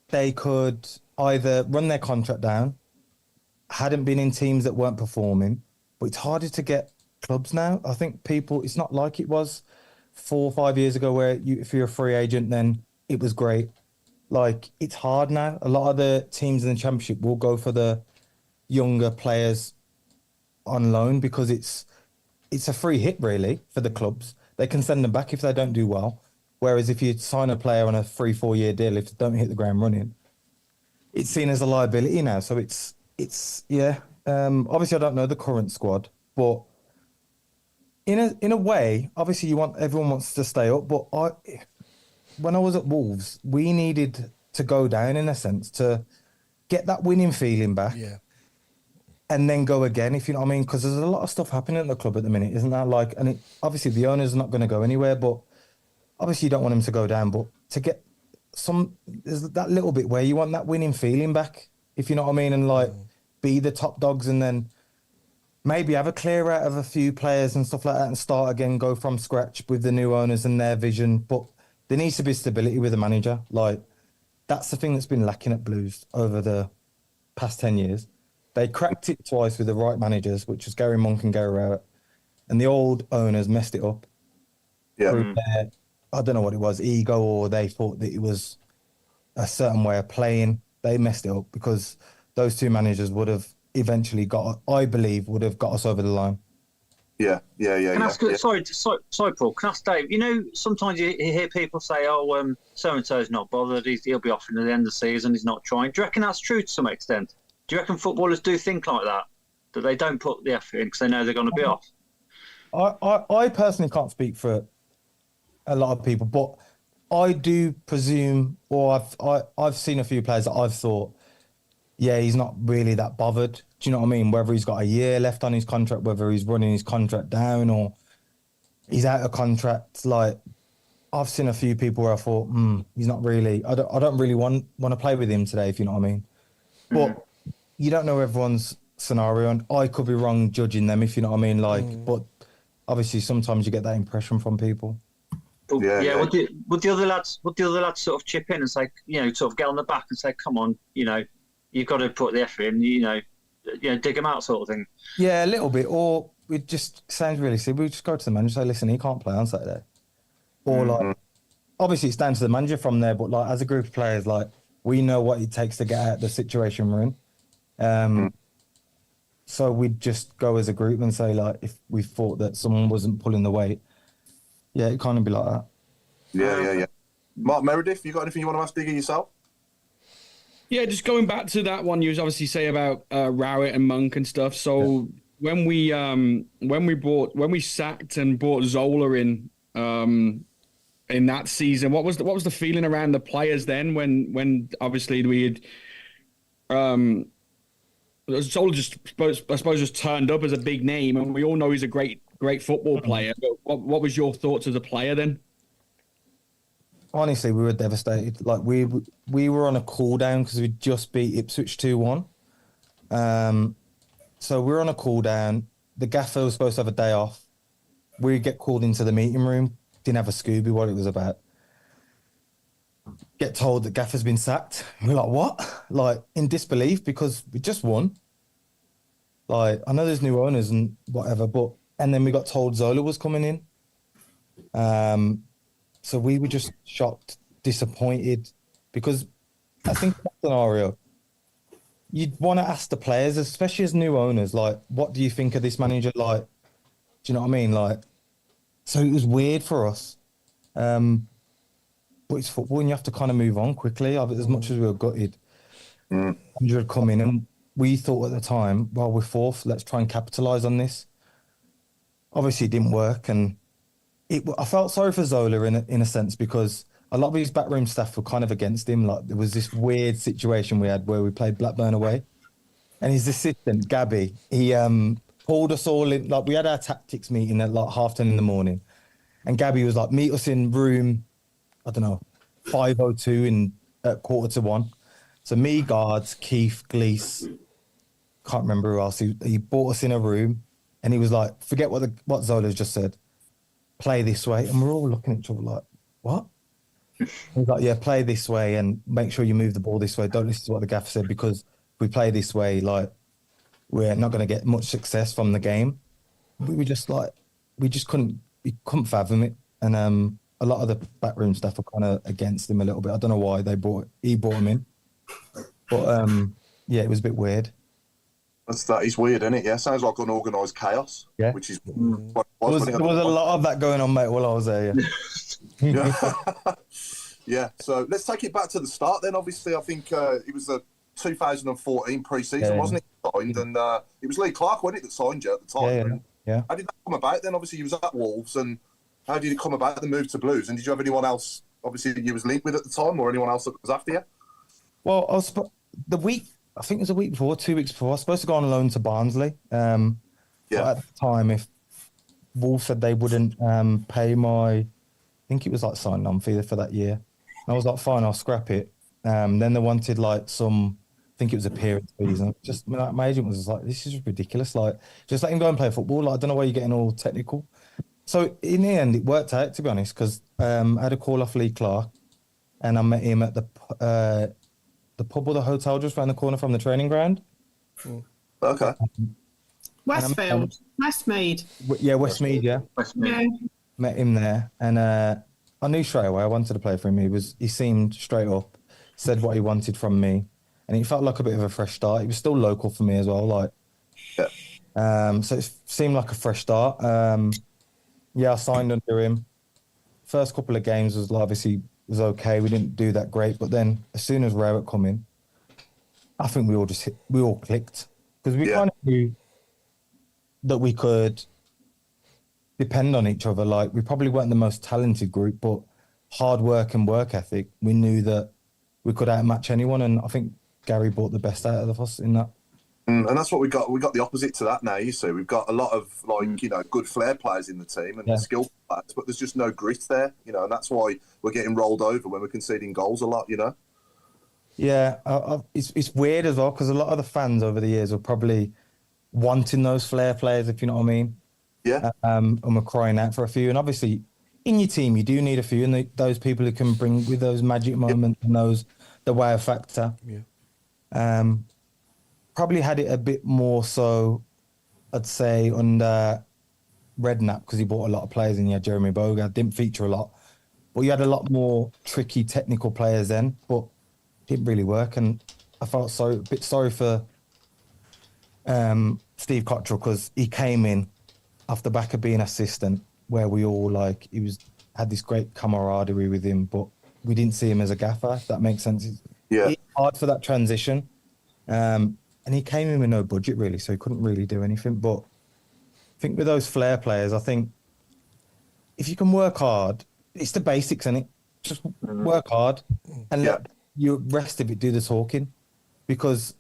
they could either run their contract down, hadn't been in teams that weren't performing, but it's harder to get clubs now. I think it's not like it was 4 or 5 years ago where if you're a free agent, then it was great. Like, it's hard now. A lot of the teams in the Championship will go for the younger players on loan because it's a free hit, really, for the clubs. They can send them back if they don't do well. Whereas if you sign a player on a 3-4 year deal, if they don't hit the ground running, it's seen as a liability now. So it's obviously, I don't know the current squad, but in a way, obviously, everyone wants to stay up. But when I was at Wolves, we needed to go down in a sense to get that winning feeling back. Yeah. And then go again, if you know what I mean, because there's a lot of stuff happening at the club at the minute, isn't that? Like, and obviously the owner's not going to go anywhere, but obviously you don't want him to go down. But to get there's that little bit where you want that winning feeling back, if you know what I mean, and like be the top dogs, and then maybe have a clear out of a few players and stuff like that, and start again, go from scratch with the new owners and their vision. But there needs to be stability with the manager. Like, that's the thing that's been lacking at Blues over the past 10 years. They cracked it twice with the right managers, which was Gary Monk and Gary Rowett, and the old owners messed it up. Yeah. Through their, I don't know what it was, ego, or they thought that it was a certain way of playing. They messed it up because those two managers would have eventually I believe, would have got us over the line. Yeah. Can I ask, sorry, Paul. Can I ask Dave? You know, sometimes you hear people say, "Oh, so and so's not bothered. He'll be off at the end of the season. He's not trying." Do you reckon that's true to some extent? Do you reckon footballers do think like that they don't put the effort in because they know they're going to be off? I personally can't speak for a lot of people, but I do presume, or I've seen a few players that I've thought, yeah, he's not really that bothered. Do you know what I mean? Whether he's got a year left on his contract, whether he's running his contract down, or he's out of contract. Like, I've seen a few people where I thought, he's not really. I don't really want to play with him today, if you know what I mean. But you don't know everyone's scenario, and I could be wrong judging them, if you know what I mean. Like, but obviously sometimes you get that impression from people. But, Yeah. Would the other lads sort of chip in and say, sort of get on the back and say, come on, you've got to put the effort in, dig them out, sort of thing. Yeah, a little bit. Or it just sounds really silly. We just go to the manager and say, listen, he can't play on Saturday. Or like, obviously it's down to the manager from there, but like as a group of players, like we know what it takes to get out of the situation we're in. So we'd just go as a group and say, like, if we thought that someone wasn't pulling the weight, yeah, it kind of be like that. Yeah. Mark Meredith, you got anything you want to ask Digger yourself? Yeah, just going back to that one, you obviously say about Rowett and Monk and stuff. So when we sacked and brought Zola in that season, what was the feeling around the players then when obviously we had Zola I suppose just turned up as a big name, and we all know he's a great football player. But what was your thoughts as a player then? Honestly, we were devastated. Like we were on a cool down because we just beat Ipswich 2-1. So we were on a cool down. The gaffer was supposed to have a day off. We get called into the meeting room. Didn't have a Scooby what it was about. Get told that gaffer's been sacked. We're like, what? Like in disbelief because we just won. Like I know there's new owners and whatever, and then we got told Zola was coming in. So we were just shocked, disappointed, because I think that scenario, you'd want to ask the players, especially as new owners, like, what do you think of this manager? Like, do you know what I mean? Like, so it was weird for us. But it's football and you have to kind of move on quickly. As much as we were gutted, 100 had come in and we thought at the time, well, we're fourth, let's try and capitalise on this. Obviously it didn't work, and I felt sorry for Zola in a sense, because a lot of his backroom staff were kind of against him. Like there was this weird situation we had where we played Blackburn away, and his assistant Gabby, he pulled us all in. Like we had our tactics meeting at like 10:30 in the morning, and Gabby was like, "Meet us in room, I don't know, 502 at 1:45." So me, guards, Keith, Glees, can't remember who else. He brought us in a room, and he was like, "Forget what Zola's just said. Play this way," and we're all looking at each other like, what? He's like, yeah, play this way and make sure you move the ball this way. Don't listen to what the gaffer said, because if we play this way, like, we're not going to get much success from the game. We just couldn't fathom it. And a lot of the backroom staff were kind of against him a little bit. I don't know why he brought him in. But yeah, it was a bit weird. That is weird, isn't it? Yeah, sounds like unorganised chaos. Yeah, which is there was a lot of that going on, mate, while I was there. Yeah. Yeah. So let's take it back to the start then. Obviously, I think it was the 2014 pre-season, wasn't it? Signed, and it was Lee Clark, wasn't it, that signed you at the time? Yeah. How did that come about then? Obviously, you was at Wolves, and how did it come about the move to Blues? And did you have anyone else, obviously, that you was linked with at the time, or anyone else that was after you? Well, I think it was a week before, 2 weeks before, I was supposed to go on loan to Barnsley. But at the time, if Wolves said they wouldn't pay I think it was like signing on fee for that year. And I was like, fine, I'll scrap it. Then they wanted like I think it was appearance fees. And my agent was like, this is ridiculous. Like, just let him go and play football. Like, I don't know why you're getting all technical. So in the end, it worked out, to be honest, because I had a call off Lee Clark, and I met him at the pub or the hotel just around the corner from the training ground. Okay. Westmead. Yeah, Westmead, yeah. Yeah. Met him there, and I knew straight away I wanted to play for him. He seemed straight up, said what he wanted from me, and it felt like a bit of a fresh start. He was still local for me as well, like. Yeah. So it seemed like a fresh start. Yeah, I signed under him. First couple of games was obviously okay. We didn't do that great, but then as soon as Rowett come in, I think we all clicked, because we kind of knew that we could depend on each other. Like, we probably weren't the most talented group, but hard work and work ethic, we knew that we could outmatch anyone, and I think Gary brought the best out of us in that. And that's what we got. We got the opposite to that now. You see, we've got a lot of good flair players in the team and skilled players, but there's just no grit there. And that's why we're getting rolled over when we're conceding goals a lot. Yeah, it's weird as well, because a lot of the fans over the years were probably wanting those flair players, if you know what I mean. Yeah. And we're crying out for a few, and obviously in your team, you do need a few, and those people who can bring with those magic moments and the wow factor. Yeah. Probably had it a bit more so, I'd say, under Redknapp, because he bought a lot of players, and he had Jeremy Boga, didn't feature a lot. But you had a lot more tricky technical players then, but didn't really work. And I felt a bit sorry for Steve Cottrell, because he came in off the back of being assistant, where we all had this great camaraderie with him, but we didn't see him as a gaffer, if that makes sense. It's hard for that transition. And he came in with no budget, really, so he couldn't really do anything. But I think with those flair players, I think if you can work hard, it's the basics, innit? Just work hard and let your rest of it do the talking, because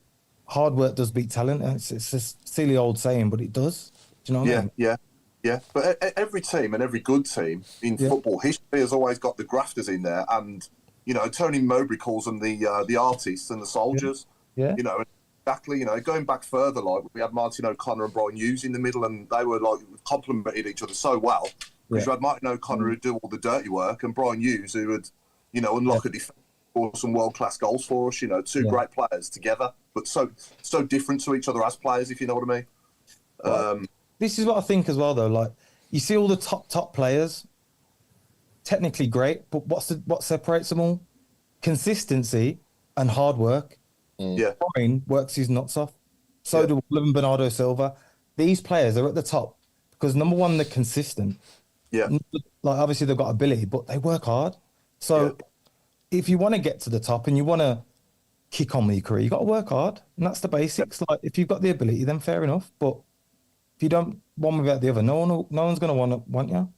hard work does beat talent. It's a silly old saying, but it does. Do you know what I mean? Yeah. But every team and every good team in football history has always got the grafters in there. And, you know, Tony Mowbray calls them the artists and the soldiers. Yeah. You know, exactly. You know, going back further, like we had Martin O'Connor and Brian Hughes in the middle, and they were like complemented each other so well. Because you had Martin O'Connor who'd do all the dirty work, and Brian Hughes who would, you know, unlock a defence, score some world-class goals for us. You know, two great players together, but so different to each other as players, if you know what I mean. This is what I think as well, though. Like, you see all the top players, technically great, but what separates them all? Consistency and hard work. Yeah. Browne works his nuts off. So do all of them, Bernardo Silva. These players are at the top because, number one, they're consistent. Yeah. Like, obviously, they've got ability, but they work hard. So if you want to get to the top and you want to kick on with your career, you got to work hard. And that's the basics. Like, if you've got the ability, then fair enough. But if you don't, one without the other, no one's going to want you.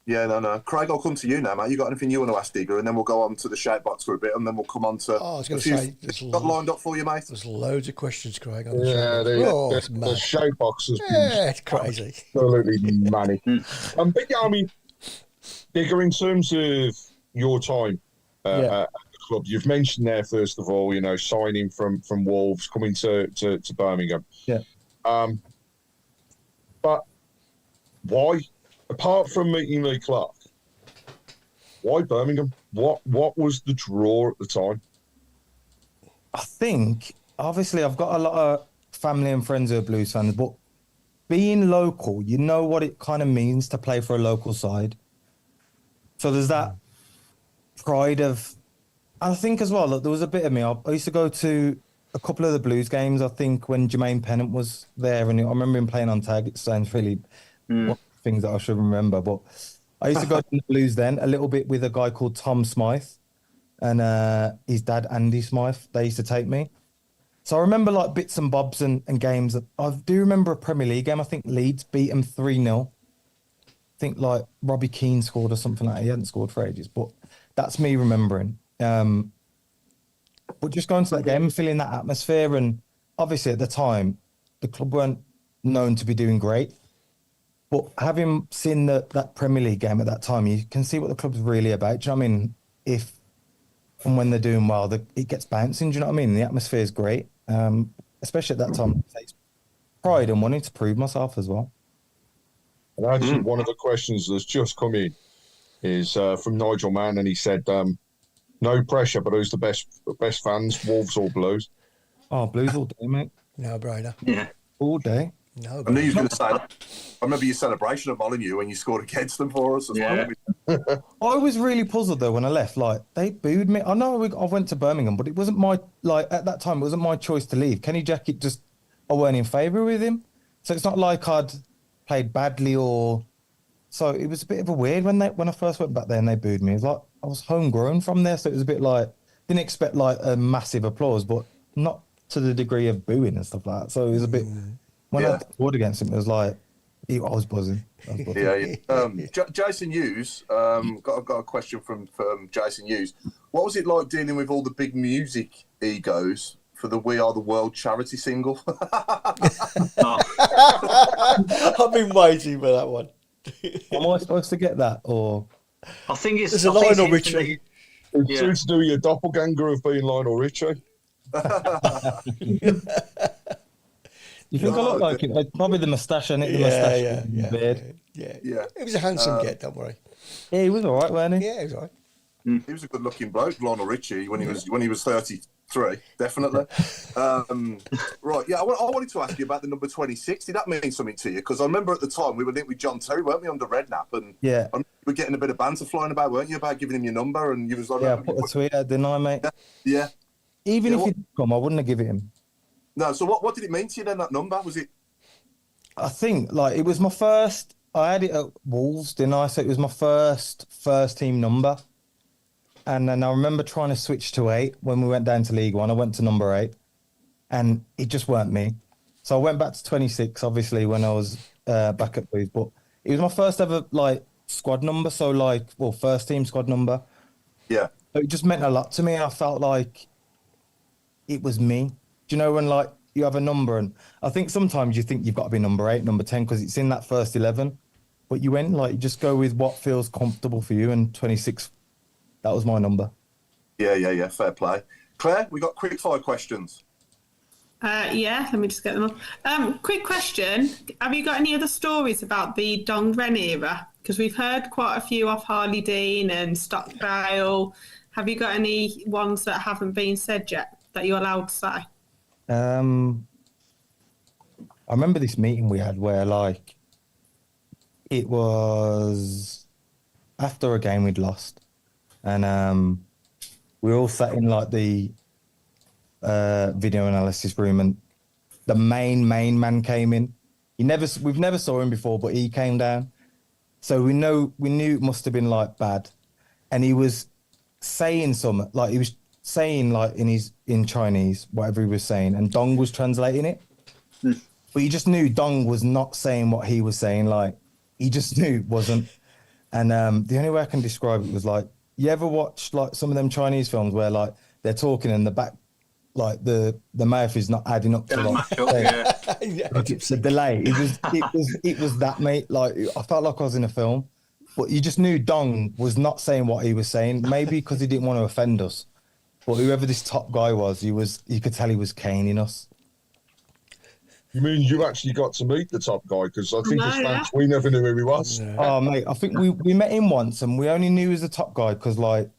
Yeah, no. Craig, I'll come to you now, mate. You got anything you want to ask Digger, and then we'll go on to the shout box for a bit, and then we'll come on to. I was going to say, got lined up for you, mate. There's loads of questions, Craig. On the the shout box has been it's crazy, absolutely manic. But yeah, I mean, Digger, in terms of your time at the club, you've mentioned there first of all, you know, signing from Wolves, coming to Birmingham. Yeah. But why? Apart from meeting Lee Clark, why Birmingham? What was the draw at the time? I think, obviously, I've got a lot of family and friends who are Blues fans, but being local, you know what it kind of means to play for a local side. So there's that pride of... I think as well, look, there was a bit of me. I used to go to a couple of the Blues games, I think, when Jermaine Pennant was there, and I remember him playing on tag. It sounds really... things that I should remember, but I used to go to the Blues then a little bit with a guy called Tom Smythe and his dad Andy Smythe. They used to take me, so I remember like bits and bobs and games. I do remember a Premier League game. I think Leeds beat them 3-0. I think like Robbie Keane scored or something like that. He hadn't scored for ages, but that's me remembering. But just going to that game and feeling that atmosphere, and obviously at the time the club weren't known to be doing great. But having seen that Premier League game at that time, you can see what the club's really about. Do you know what I mean? If and when they're doing well, it gets bouncing. Do you know what I mean? The atmosphere is great, especially at that time. It takes pride and wanting to prove myself as well. And actually, one of the questions that's just come in is from Nigel Mann, and he said, "No pressure, but who's the best fans, Wolves or Blues?" Oh, Blues all day, mate. No brainer. Yeah. All day. No, I knew you were going to say that. I remember your celebration at Molineux when you scored against them for us as well. I was really puzzled though when I left. Like, they booed me. I know I went to Birmingham, but it wasn't my, like, at that time, it wasn't my choice to leave. Kenny Jackett just, I weren't in favour with him. So it's not like I'd played badly or... So it was a bit of a weird when I first went back there and they booed me. It was like, I was homegrown from there, so it was a bit like, didn't expect like a massive applause, but not to the degree of booing and stuff like that. So it was a bit... When I scored against him, it was like, I was buzzing. Jason Hughes, got a question from Jason Hughes. What was it like dealing with all the big music egos for the We Are the World charity single? I've been waiting for that one. Am I supposed to get that, or? I think it's... There's a Lionel Richie. It's to do with your doppelganger of being Lionel Richie. You think I look like it? Probably the moustache, and the moustache, and the beard. Yeah. It was a handsome get, don't worry. Yeah, he was all right, wasn't he? Yeah, he was all right. He was a good-looking bloke, Lionel Richie, when he was 33, definitely. Right, yeah. I wanted to ask you about the number 26. Did that mean something to you? Because I remember at the time we were linked with John Terry, weren't we, under Redknapp? And Yeah. we were getting a bit of banter flying about, weren't you, about giving him your number? And you was like, Yeah, I put a tweet out, didn't I, mate? Yeah. Even if he did come, I wouldn't have given it him. No. So what did it mean to you then? That number, was it? I think like it was my first. I had it at Wolves, didn't I? So it was my first team number. And then I remember trying to switch to 8 when we went down to League One. I went to number 8, and it just weren't me. So I went back to 26, obviously, when I was back at Blues. But it was my first ever like squad number. So like, well, first team squad number. Yeah. So it just meant a lot to me. I felt like it was me. Do you know when like you have a number, and I think sometimes you think you've got to be number 8, number 10 because it's in that first 11. But you went like you just go with what feels comfortable for you, and 26. That was my number. Yeah. Fair play. Claire, we got quick fire questions. Yeah, let me just get them up. Quick question. Have you got any other stories about the Dongren era? Because we've heard quite a few off Harley Dean and Stockdale. Have you got any ones that haven't been said yet that you're allowed to say? I remember this meeting we had where like it was after a game we'd lost. And we all sat in like the video analysis room, and the main man came in. We've never saw him before, but he came down. So we knew it must have been like bad. And he was saying something, like he was saying like in Chinese, whatever he was saying, and Dong was translating it. But you just knew Dong was not saying what he was saying, like he just knew it wasn't. And the only way I can describe it was like, you ever watched like some of them Chinese films where like they're talking and the back, like the mouth is not adding up to like it's a delay. It was that, mate. Like I felt like I was in a film, but you just knew Dong was not saying what he was saying. Maybe because he didn't want to offend us, but whoever this top guy was, you could tell he was caning us. You mean you actually got to meet the top guy? Because I think as fans, we never knew who he was. Oh, mate, I think we met him once, and we only knew he was the top guy because, like,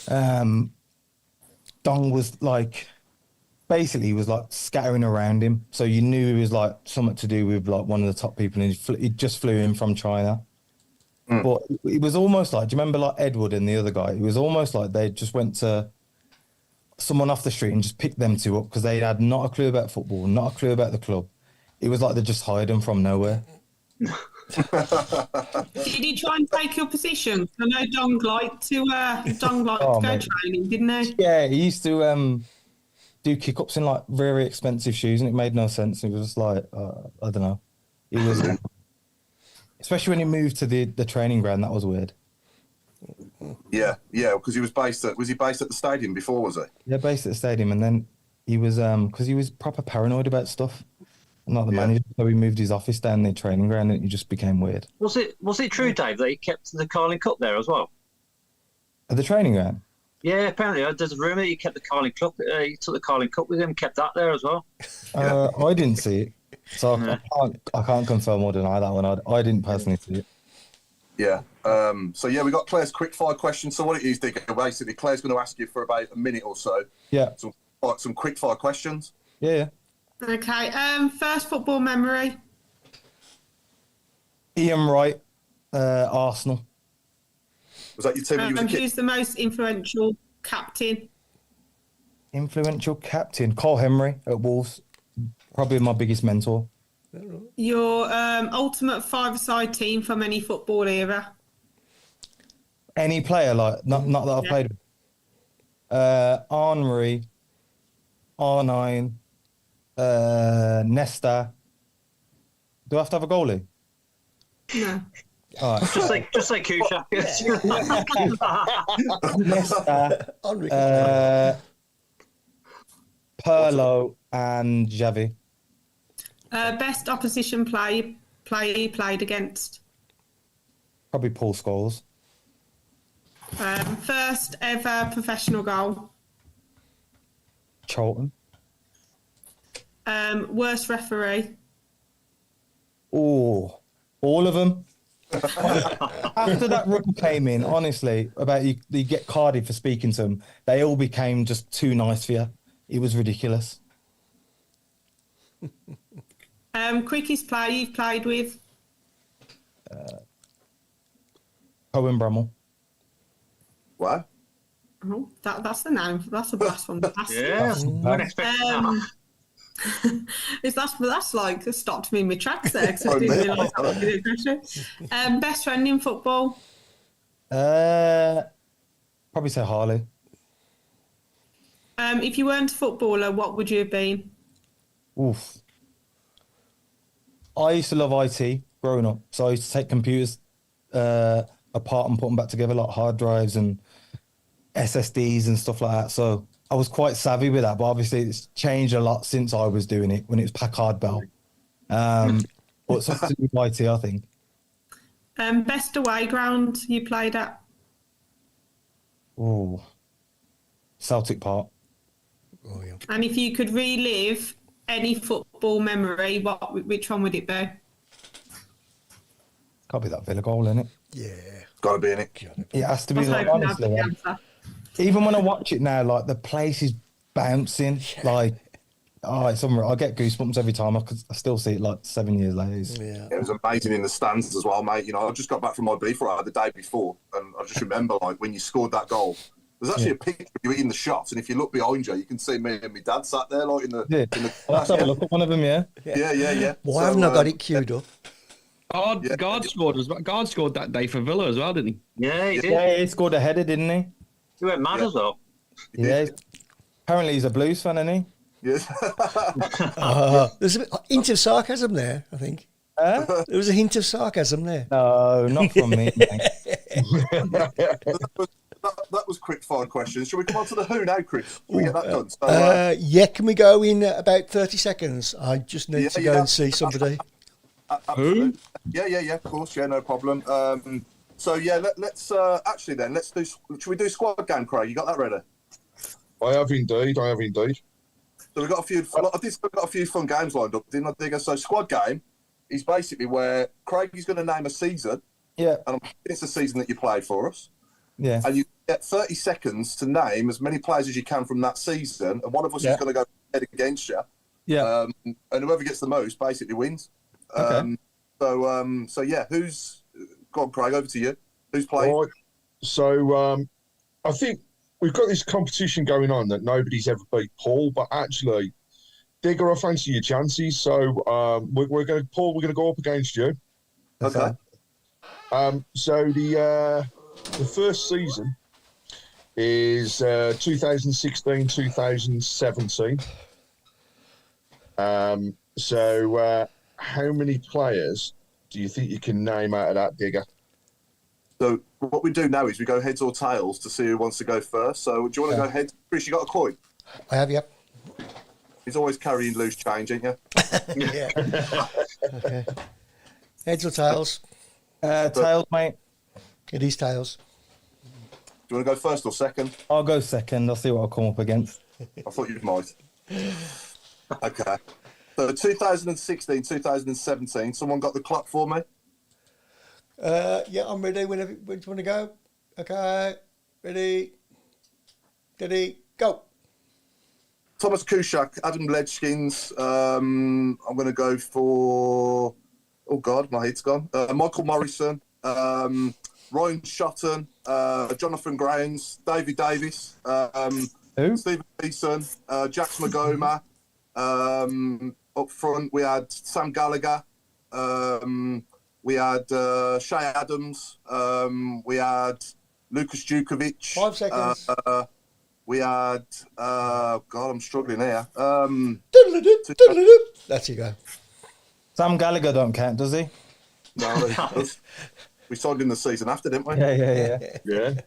Dong was, like, basically he was, like, scattering around him. So you knew he was, like, something to do with, like, one of the top people, and he just flew in from China. But it was almost like, do you remember, like, Edward and the other guy? It was almost like they just went to someone off the street and just picked them two up because they had not a clue about football, not a clue about the club. It was like they just hired them from nowhere. Did he try and take your position? I know Dong liked to go training, didn't he? Yeah, he used to do kick-ups in like very expensive shoes, and it made no sense. It was just like I don't know. It was especially when he moved to the training ground. That was weird. Yeah, because he was based at the stadium before, was he? Yeah, based at the stadium, and then he was because he was proper paranoid about stuff. Not the manager, so he moved his office down the training ground, and it just became weird. Was it true, Dave, that he kept the Carling Cup there as well? At the training ground? Yeah, apparently there's a rumour he kept the Carling Cup. He took the Carling Cup with him, kept that there as well. I didn't see it, so I can't confirm or deny that one. I didn't personally see it. Yeah. So yeah, we got Claire's quick fire question. So what it is, Digger, basically, Claire's going to ask you for about a minute or so. Yeah. Some quick fire questions. Yeah. Okay. First football memory. Ian Wright, Arsenal. Was that your team when you was a kid? Who's the most influential captain? Influential captain, Cole Henry at Wolves. Probably my biggest mentor. Your ultimate five-a-side team from any football era? Any player, like not that I've played with. Henry, R9, Nesta. Do I have to have a goalie? No. All right. Just say Kusha. Nesta, Perlo, and Xavi. Best opposition player you played against? Probably Paul Scholes. First ever professional goal? Charlton. Worst referee. Oh, all of them. After that rookie came in, honestly, about you get carded for speaking to them, they all became just too nice for you. It was ridiculous. Quickest player you've played with. Cohen Brummel. What? Oh, that's the name. That's a blasphemy. Yeah, wouldn't expect that. That's like stopped me in my tracks there because I didn't realise that would be the aggression. Best friend in football. Probably say Harley. If you weren't a footballer, what would you have been? Oof. I used to love IT growing up, so I used to take computers apart and put them back together, like hard drives and SSDs and stuff like that. So I was quite savvy with that, but obviously it's changed a lot since I was doing it when it was Packard Bell. But something to do with IT, I think. Best away ground you played at? Oh, Celtic Park. Oh, yeah. And if you could relive any football memory, which one would it be? Can't be that Villa goal, innit? Yeah. Got to be in it. It has to be, I was like, hoping that'd be honestly. the Like, answer. even when I watch it now, like, the place is bouncing. Like, oh, it's unreal. I get goosebumps every time. I still see it, like, 7 years later. Yeah. It was amazing in the stands as well, mate. You know, I just got back from my beef right the day before, and I just remember, like, when you scored that goal, there's actually a picture of you in the shot, and if you look behind you, you can see me and my dad sat there, like, in the... Yeah. In the Let's have a look at one of them, yeah? Yeah. Why haven't I got it queued up? Guard scored as well. Guard scored that day for Villa as well, didn't he? Yeah, he did. Yeah, he scored a header, didn't he? He went mad as well. Yeah. Apparently he's a Blues fan, isn't he? Yes. There's a hint of sarcasm there, I think. Huh? There was a hint of sarcasm there. No, not from me, mate. That was quick fire questions. Shall we come on to the who now, Chris? Can we get that done? So, Yeah, can we go in about 30 seconds? I just need Yeah, to go yeah. and see somebody. absolutely. Yeah, of course. Yeah, no problem. So, yeah, let's actually then, should we do squad game, Craig? You got that ready? I have indeed. So we've got got a few fun games lined up, didn't I, Digger? So squad game is basically where Craig is going to name a season, Yeah, and I'm hoping it's the season that you played for us, yeah. and you get 30 seconds to name as many players as you can from that season, and one of us is going to go head against you, Yeah. and whoever gets the most basically wins. Okay. So yeah, go on, Craig, over to you. Who's playing? All right. So I think we've got this competition going on that nobody's ever beat Paul, but actually, Digger, I fancy your chances. So we're going to go up against you. Okay. So the first season is 2016-2017. So how many players do you think you can name out of that, Digger? So what we do now is we go heads or tails to see who wants to go first. So do you want to go heads? Chris, you got a coin? I have, yep. He's always carrying loose change, ain't you? Yeah. Okay. Heads or tails? Tails, mate. It is tails. Do you want to go first or second? I'll go second. I'll see what I'll come up against. I thought you might. Okay. So 2016, 2017, someone got the clock for me? Yeah, I'm ready whenever you want to go. Okay. Ready. Steady. Go. Thomas Kuszak, Adam Ledgkins. I'm going to go for... Oh, God, my head's gone. Michael Morrison. Ryan Shotton. Jonathan Grains. David Davis. Who? Stephen Beeson. Jax Magoma. Up front, we had Sam Gallagher. We had Shay Adams. We had Lucas Djukovic. 5 seconds. We had, God, I'm struggling here. Doodle-a-doo, doodle-a-doo. That's you go. Sam Gallagher don't count, does he? No, we signed him the season after, didn't we? Yeah. Yeah.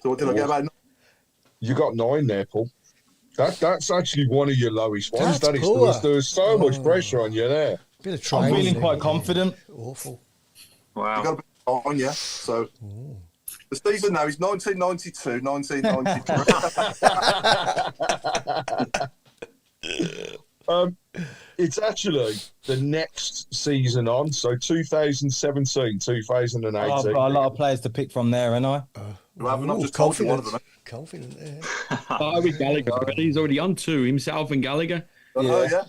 So what did I get about? You got 9 there, Paul. That's actually one of your lowest ones. That's That is. poor. There's so much pressure on you there. Bit of I'm training. feeling quite confident. Awful. Wow. You got a bit on, yeah. So the season now is 1992, 1993. It's actually the next season on, so 2017, 2018. Oh, I've got a lot of players to pick from there, ain't I? You haven't. I've just told you one of them. Confident there. Started with Gallagher already. He's already on two, himself and Gallagher. Oh, yeah.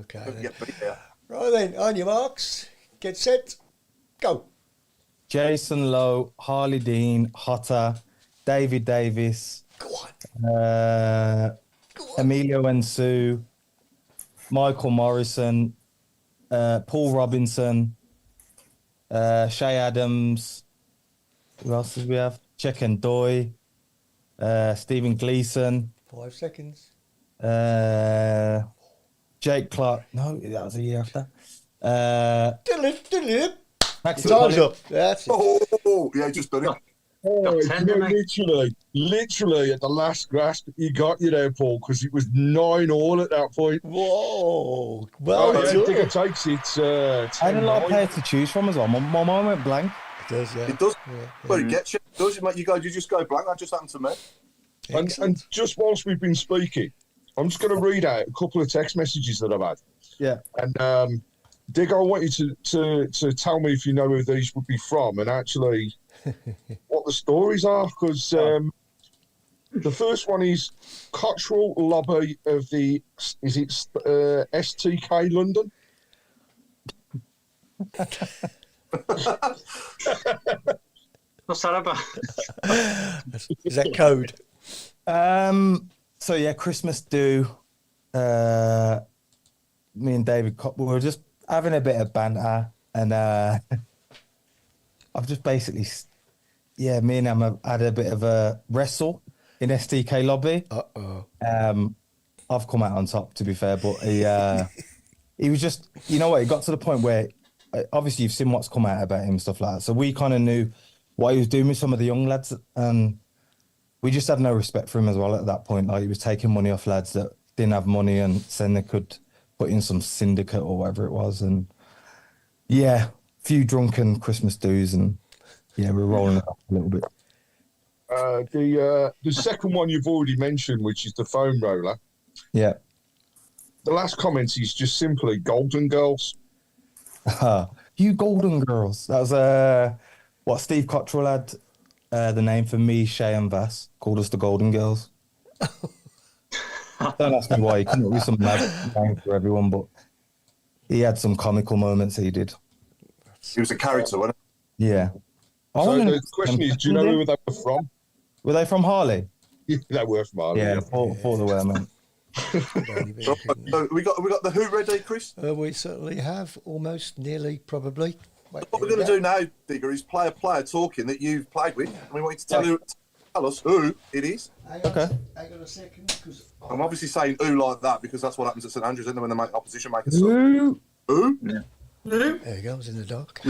Okay. Yeah. Right then, on your marks, get set, go. Jason Lowe, Harley Dean, Hotter, David Davis, Go on. Emilio Ensu, Michael Morrison, Paul Robinson, Shay Adams. Who else did we have? Check Doy, Stephen Gleeson, 5 seconds. Jake Clark. No, that was a year after. Diddle-ip. Maxi Time's Polly. up. That's it. Oh, yeah, just done it. Oh, Got 10, you know, didn't literally at the last grasp, you got you there, Paul, because it was 9-all at that point. Whoa. Well I done. think it takes it. I had a lot of players to choose from as well. My mind went blank. It does, yeah. It does. Yeah. Well, it gets you. It does. You just go blank. That just happened to me. And just whilst we've been speaking, I'm just going to read out a couple of text messages that I've had. Yeah. And Dig, I want you to tell me if you know who these would be from and actually what the stories are, because the first one is cultural lobby of the STK London. What's that about? Is that code? So yeah, Christmas do. Me and David, we were just having a bit of banter, and I've just basically, me and him have had a bit of a wrestle in STK lobby. I've come out on top, to be fair, but he was just, you know what? It got to the point where obviously you've seen what's come out about him and stuff like that. So we kind of knew what he was doing with some of the young lads, and we just had no respect for him as well at that point. Like, he was taking money off lads that didn't have money and saying they could put in some syndicate or whatever it was. And yeah, a few drunken Christmas dues, and yeah, we're rolling it up a little bit. The second one you've already mentioned, which is the foam roller. Yeah. The last comment is just simply Golden Girls. You Golden Girls. That was what Steve Cottrell had the name for me, Shay and Vass, called us the Golden Girls. Don't ask me why. He came up with some mad name for everyone, but he had some comical moments. He did. He was a character, wasn't Yeah. So the question is, do you know who they were from? Were they from Harley? Yeah, they were from Harley. Yeah, thought they were, man. he? So we got the Who ready, Chris? We certainly have, almost, nearly, probably. Wait, What we're going to do now, Digger, is play a player talking that you've played with, and we want you to tell us who it is. Hang on, Okay. Hang on a second, because I'm obviously saying who like that because that's what happens at St Andrews, isn't it, when the opposition make a sub? Who? Who? there he goes in the dark.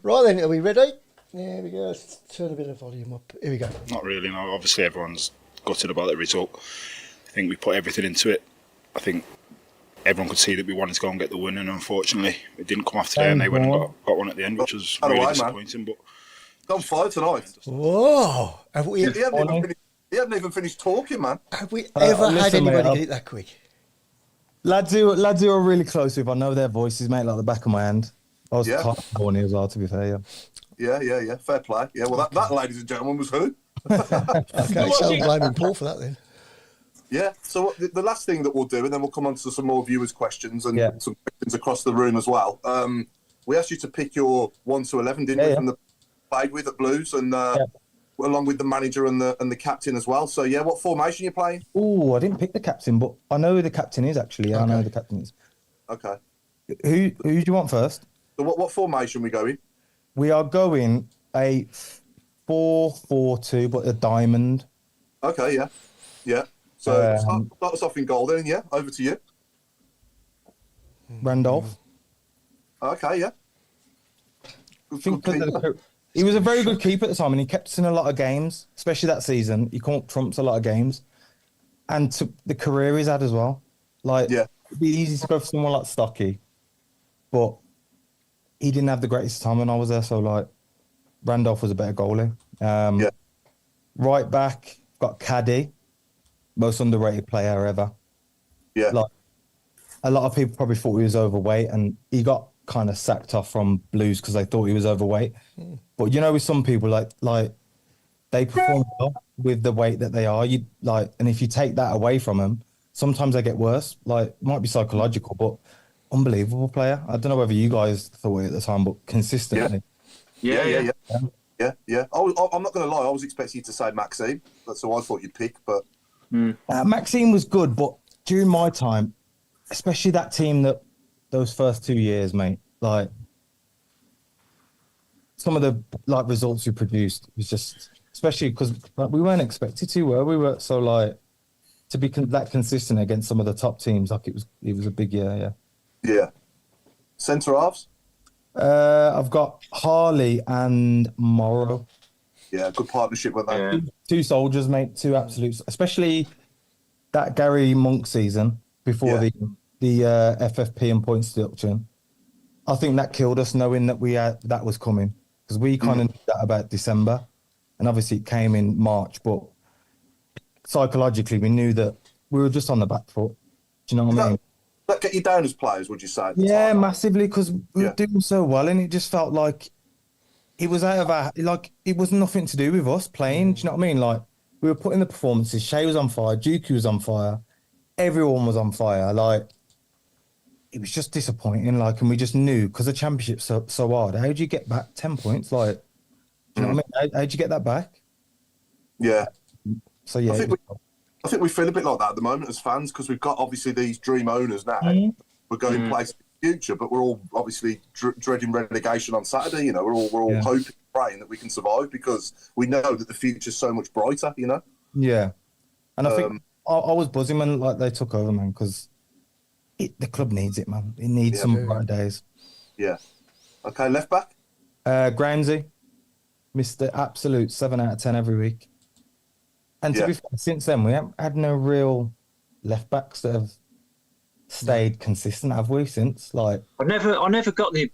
Right then, are we ready? There we go. Let's turn a bit of volume up. Here we go. Not really, no. Obviously, everyone's gutted about the result. I think we put everything into it. I think everyone could see that we wanted to go and get the win, and unfortunately, it didn't come off today, and they went and got one at the end, which was really disappointing. But Don't fight tonight. Whoa! Have we, He hadn't even finished talking, man. have we ever had listen, anybody mate, get it that quick? Lads who are really close with, I know their voices, mate, like the back of my hand. I was tired of morning as well, to be fair, Yeah. Fair play. Yeah, well, that ladies and gentlemen, was who? Okay, so I'm blaming Paul for that then. Yeah, so the last thing that we'll do, and then we'll come on to some more viewers' questions and some questions across the room as well. We asked you to pick your 1 to 11, didn't we, from the played with at Blues, and along with the manager and the captain as well. So, yeah, what formation are you playing? Oh, I didn't pick the captain, but I know who the captain is, actually. I know who the captain is. Okay. Who do you want first? So what formation we going? We are going a 4-4-2, but a diamond. Okay, yeah. So start us off in goal then, yeah? Over to you. Randolph. Okay, yeah. He was a very good keeper at the time, and he kept us in a lot of games, especially that season. He caught trumps a lot of games. And to the career he's had as well. Like, it'd be easy to go for someone like Stocky, but he didn't have the greatest time when I was there, so, like, Randolph was a better goalie. Right back, got Caddy, most underrated player ever. Yeah. Like, a lot of people probably thought he was overweight, and he got kind of sacked off from Blues because they thought he was overweight. But you know, with some people, like they perform well with the weight that they are. You like, and if you take that away from them, sometimes they get worse. Like, it might be psychological, but unbelievable player. I don't know whether you guys thought it at the time, but consistently. Yeah. I'm not going to lie. I was expecting you to say Maxime. That's who I thought you'd pick. But Maxime was good, but during my time, especially that team that those first 2 years, mate, like some of the like results we produced was just, especially because like, we weren't expected to, were we? Were so like to be that consistent against some of the top teams, like it was a big year, yeah. Centre halves. I've got Harley and Morrow. Yeah, good partnership with that. Yeah. Two soldiers, mate. Two absolutes, especially that Gary Monk season before the FFP and points deduction. I think that killed us, knowing that that was coming, because we kind of knew that about December, and obviously it came in March. But psychologically, we knew that we were just on the back foot. Do you know what I mean? That get you down as players, would you say? Yeah, massively, because we were doing so well, and it just felt like it was out of our, like, it was nothing to do with us playing. Do you know what I mean? Like, we were putting the performances. Shay was on fire, Juki was on fire, everyone was on fire. Like, it was just disappointing. Like, and we just knew, because the championship's so hard. How do you get back 10 points? Like, do you know what I mean? How'd you get that back? Yeah. So yeah, I think we feel a bit like that at the moment as fans, because we've got obviously these dream owners now. We're going places in the future, but we're all obviously dreading relegation on Saturday. You know, we're all hoping, praying that we can survive, because we know that the future's so much brighter. You know. Yeah, and I think I was buzzing when like they took over, man, because the club needs it, man. It needs some bright days. Yeah. Okay, left back. Grimesy, Mr. Absolute 7 out of 10 every week. And to be fair, since then, we haven't had no real left backs that have stayed consistent, have we? Since like, I never got the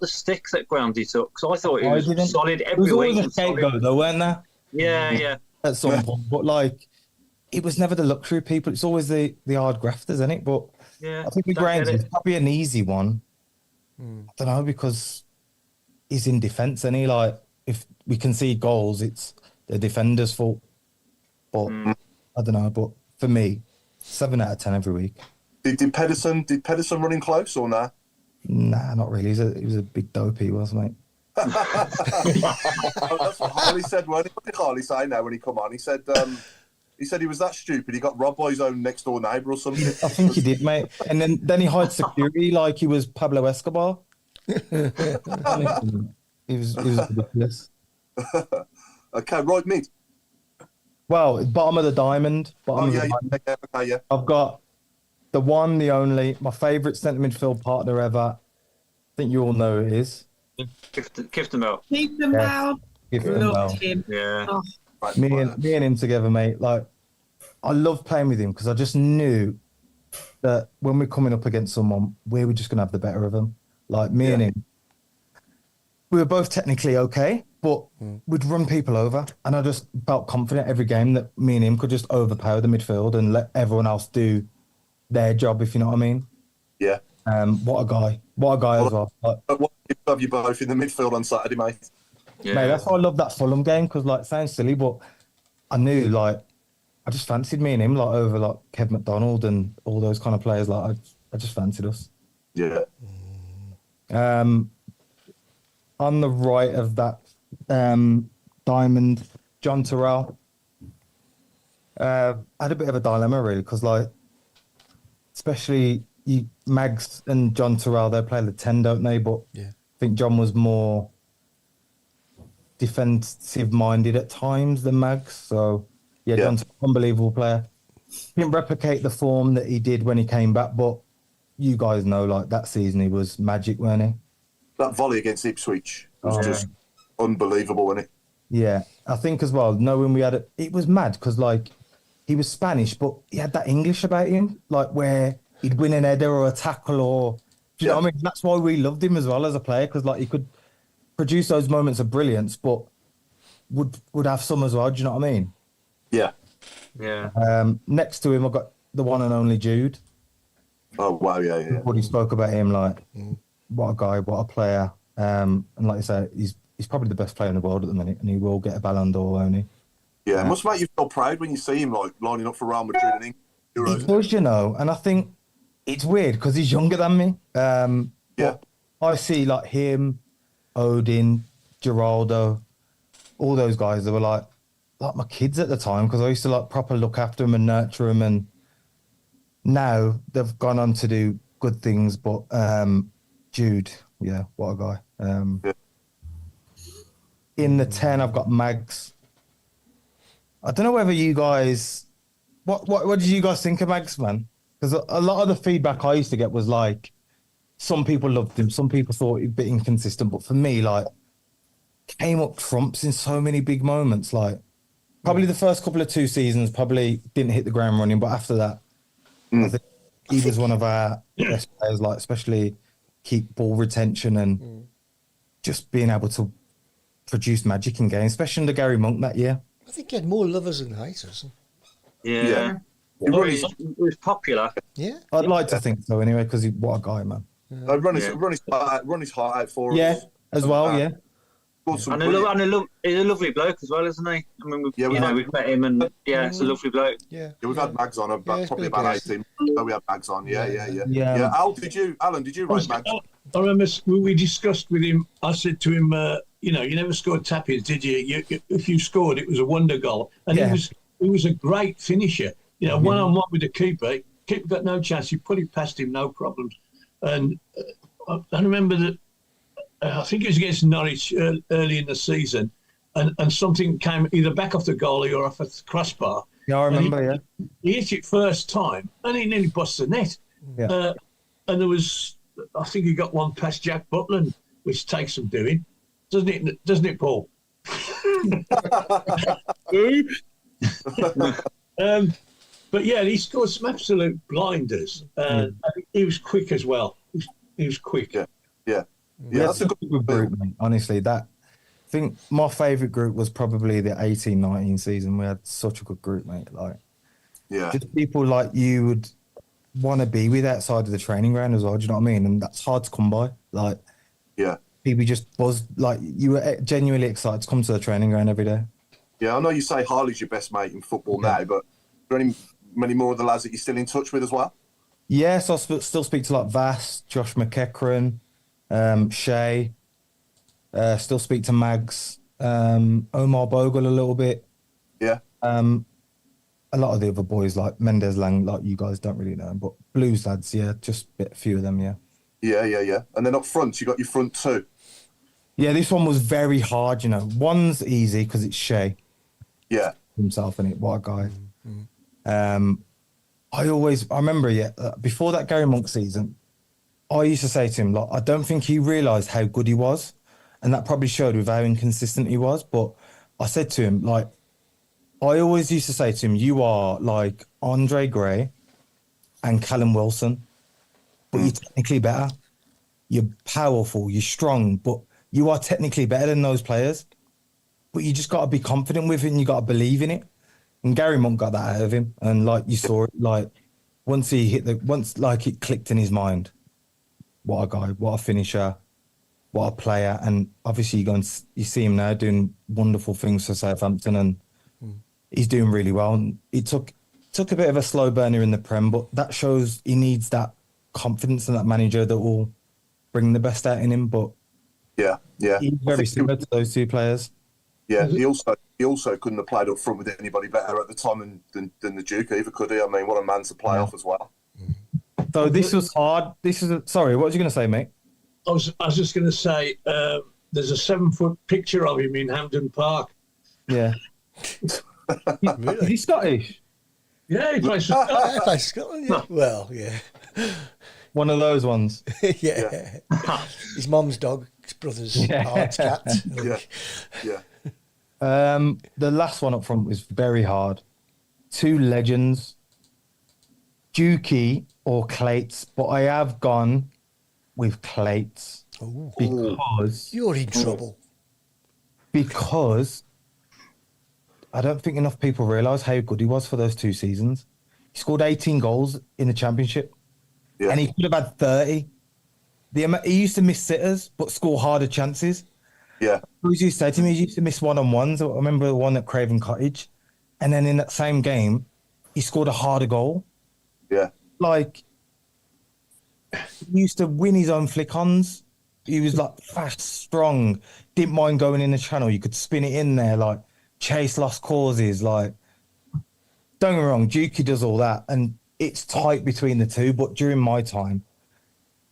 stick that Groundy took, because I thought it was solid every week. There was week. always a scapegoat, though, weren't there? Yeah. At some point, but like, it was never the luxury people. It's always the hard grafters, isn't it? But I think with Grimesy, it's probably an easy one. I don't know, because he's in defence, and he like, if we concede goals, it's the defender's fault. But I don't know. But for me, 7 out of 10 every week. Did Pedersen run in close or nah? Nah, not really. He was a big dopey, wasn't mate? That's what Harley said. What did Harley say now when he come on? He said he was that stupid. He got robbed by his own next door neighbour or something. I think he did, mate. And then he hired security like he was Pablo Escobar. He was ridiculous. Okay, right mid. Well, bottom of the diamond. Yeah. I've got the one, the only, my favourite centre midfield partner ever. I think you all know who it is. Kiftenbell. Loved him. Yeah. Oh. Right, Me and him together, mate. Like, I love playing with him because I just knew that when we're coming up against someone, we were just going to have the better of them. Like, me and him, we were both technically okay, but we'd run people over. And I just felt confident every game that me and him could just overpower the midfield and let everyone else do their job, if you know what I mean. Yeah. What a guy as well. Like, what have you both in the midfield on Saturday, mate? Yeah. Mate, that's why I love that Fulham game, because like, it sounds silly, but I knew like I just fancied me and him like over like Kev McDonald and all those kind of players. Like I just fancied us. Yeah. On the right of that diamond, John Terrell. I had a bit of a dilemma really, because like, especially Mags and John Terrell, they play the 10, don't they? But I think John was more defensive minded at times than Mags. So John's an unbelievable player. Didn't replicate the form that he did when he came back, but you guys know, like, that season he was magic, weren't he? That volley against Ipswich was just unbelievable, wasn't it? Yeah, I think as well, knowing we had it was mad because like he was Spanish, but he had that English about him, like where he'd win an header or a tackle, or do you know what I mean? That's why we loved him as well as a player, because like he could produce those moments of brilliance, but would have some as well. Do you know what I mean? Yeah. Yeah. Next to him, I've got the one and only Jude, Oh wow, yeah. Everybody spoke about him like, what a guy, what a player. And like you say, he's probably the best player in the world at the minute, and he will get a Ballon d'Or, won't he? Yeah, it must make you feel proud when you see him like lining up for Real Madrid and England. It does, you know, and I think it's weird because he's younger than me. Yeah. I see like him, Odin, Geraldo, all those guys that were like my kids at the time because I used to like proper look after them and nurture them, and now they've gone on to do good things. But Jude, yeah, what a guy. In the 10, I've got Mags. I don't know whether you guys, what did you guys think of Mags, man? Because a lot of the feedback I used to get was like, some people loved him, some people thought he'd be inconsistent, but for me, like, came up trumps in so many big moments. Like, probably the first couple of 2 seasons probably didn't hit the ground running, but after that, I think he was one of our best players, like, especially keep ball retention and just being able to produce magic in games, especially under Gary Monk that year. I think he had more lovers than haters. Yeah. It was popular. Yeah. I'd like to think so anyway, because what a guy, man. Run his heart out for us. As well, yeah. And he's a lovely bloke as well, isn't he? I mean, we've met him, and it's a lovely bloke. Yeah, we've had Mags on probably about 18. So we had Mags on. Yeah. Alan, did you write Mags? I remember we discussed with him. I said to him, you never scored tap-ins, did you? If you scored, it was a wonder goal, and he was a great finisher. One-on-one with the keeper. Keeper got no chance. He put it past him, no problems. And I remember that. I think it was against Norwich early in the season, and something came either back off the goalie or off a crossbar. Yeah, I remember. He hit it first time, and he nearly bust the net. Yeah. And there was, I think he got one past Jack Butland, which takes some doing, doesn't it, Paul? But yeah, he scored some absolute blinders. I think he was quick as well. He was quick. Yeah. Yeah, that's a good group, mate. Honestly, I think my favourite group was probably the 18-19 season. We had such a good group, mate. Like, just people like you would want to be with outside of the training ground as well. Do you know what I mean? And that's hard to come by. Like, people just buzzed. Like, you were genuinely excited to come to the training ground every day. Yeah, I know you say Harley's your best mate in football now, but are there many more of the lads that you're still in touch with as well? Yes, I still speak to like Vass, Josh McEachran, Shay, still speak to Mags, Omar Bogle a little bit. Yeah. A lot of the other boys like Mendes Lang, like you guys don't really know them, but Blues lads, just a few of them, Yeah. And then up front, you got your front two. Yeah, this one was very hard, One's easy because it's Shay. Yeah. Himself in it, what a guy. I remember, before that Gary Monk season, I used to say to him, like, I don't think he realised how good he was. And that probably showed with how inconsistent he was. But I said to him, like, I always used to say to him, you are like Andre Gray and Callum Wilson, but you're technically better. You're powerful, you're strong, but you are technically better than those players. But you just got to be confident with it and you got to believe in it. And Gary Monk got that out of him. And like you saw it, like once it clicked in his mind, what a guy, what a finisher, what a player. And obviously you see him now doing wonderful things for Southampton and he's doing really well. And it took a bit of a slow burner in the Prem, but that shows he needs that confidence and that manager that will bring the best out in him. But he's very similar to those two players. Yeah, he also couldn't have played up front with anybody better at the time than the Duke either, could he? I mean, what a man to play off as well. So this was hard. Sorry, what was you going to say, mate? I was just going to say there's a 7-foot picture of him in Hampden Park. Yeah. Really? Is he Scottish? Yeah, he plays for Scotland. He plays Scotland, yeah. Well, yeah. One of those ones. Yeah. His mum's dog, his brother's hard cat. Yeah. The last one up front was very hard. Two legends, Dukey or Clates, but I have gone with Clates because you're in trouble. Because I don't think enough people realise how good he was for those 2 seasons. He scored 18 goals in the Championship. and he could have had 30. He used to miss sitters, but score harder chances. Yeah. He used to say to me, he used to miss one-on-ones. I remember the one at Craven Cottage. And then in that same game, he scored a harder goal. Yeah. Like, he used to win his own flick-ons. He was, like, fast, strong, didn't mind going in the channel. You could spin it in there, like, chase lost causes. Like, don't get me wrong, Dukey does all that. And it's tight between the two. But during my time,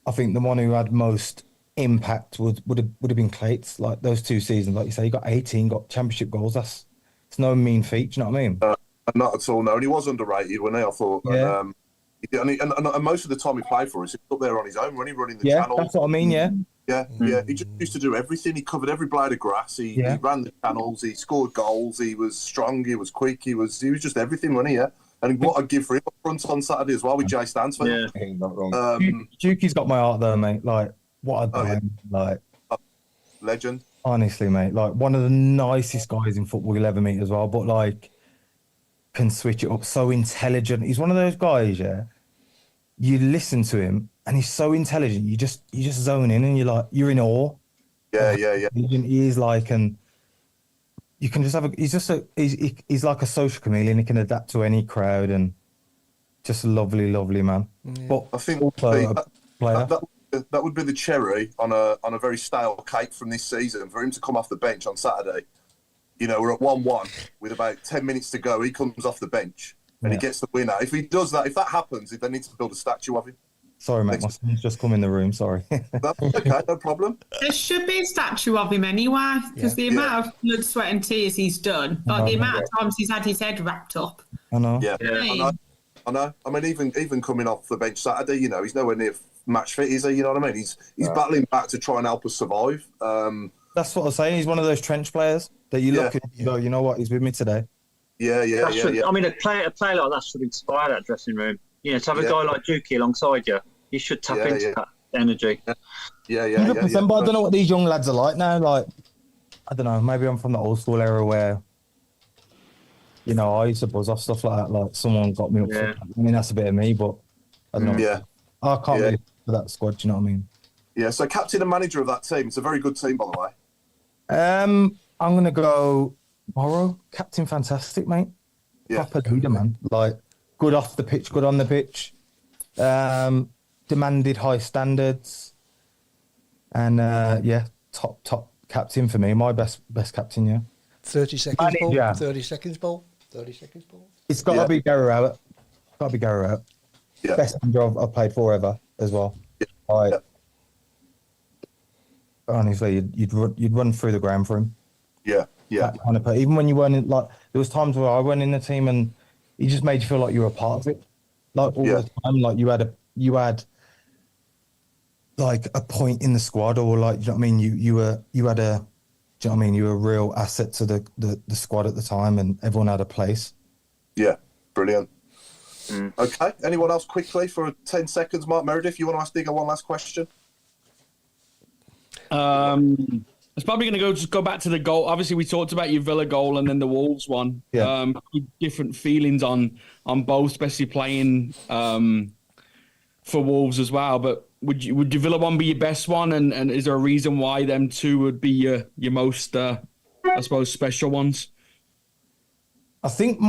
I think the one who had most impact would have been Clates. Like, those 2 seasons, like you say, he got 18, got championship goals. It's no mean feat, do you know what I mean? Not at all, no. And he was underrated, wasn't he? I thought. Yeah. And most of the time he played for us, he was up there on his own, running the Yeah, channel. that's what I mean, yeah. Yeah. He just used to do everything. He covered every blade of grass. He ran the channels. He scored goals. He was strong. He was quick. He was just everything, wasn't he? Yeah. And what I'd give for him up front on Saturday as well with Jay Stansford. Yeah, not wrong. Dukey's got my heart though, mate. Like, what a time. Like, legend. Honestly, mate, like one of the nicest guys in football you'll ever meet as well. But like, can switch it up. So intelligent. He's one of those guys. Yeah, you listen to him, and he's so intelligent. You just zone in, and you're in awe. Yeah. He is like, and you can just have he's like a social chameleon. He can adapt to any crowd, and just a lovely man. Yeah. But I think also a player. That would be the cherry on a very stale cake from this season. For him to come off the bench on Saturday, we're at 1-1 with about 10 minutes to go. He comes off the bench and he gets the winner. If he does that, if that happens, they need to build a statue of him. Sorry, mate, my son's just come in the room. Sorry. That's okay, no problem. There should be a statue of him anyway, because the amount of blood, sweat, and tears he's done, like the amount of times he's had his head wrapped up. I know. Yeah. I know. I mean, even coming off the bench Saturday, he's nowhere near match fit, is he? You know what I mean? He's battling back to try and help us survive. That's what I'm saying. He's one of those trench players that you look at and you go, you know what? He's with me today. Yeah. I mean, a player like that should inspire that dressing room. To have a guy like Dukey alongside you, you should tap into that energy. Yeah. 100%, but I don't know what these young lads are like now. Like, I don't know. Maybe I'm from the old school era where, I used to buzz off stuff like that. Like, someone got me up. I mean, that's a bit of me, but I don't know. Yeah. I can't really for that squad. Do you know what I mean? Yeah. So, captain and manager of that team. It's a very good team, by the way. I'm gonna go Morrow. Captain, fantastic, mate. Yeah. Proper leader, man. Like, good off the pitch, good on the pitch. Demanded high standards, and top captain for me. My best captain. Yeah. 30 seconds ball. Yeah. 30 seconds ball. 30 seconds ball. It's got to be Gary Rowett. Yeah. Best manager I've played for ever as well. Yeah. Honestly, you'd run through the ground for him. Yeah. That kind of, even when you weren't in, like, there was times where I went in the team and he just made you feel like you were a part of it. Like, all the time, like you had like a point in the squad, or like, you know what I mean? You had a, do you know what I mean? You were a real asset to the squad at the time, and everyone had a place. Yeah, brilliant. Okay, anyone else quickly for 10 seconds? Mark Meredith, you want to ask Digger one last question? It's probably going to go back to the goal. Obviously, we talked about your Villa goal and then the Wolves one. Yeah. Different feelings on both, especially playing for Wolves as well. But would your Villa one be your best one? And is there a reason why them two would be your most, I suppose, special ones? I think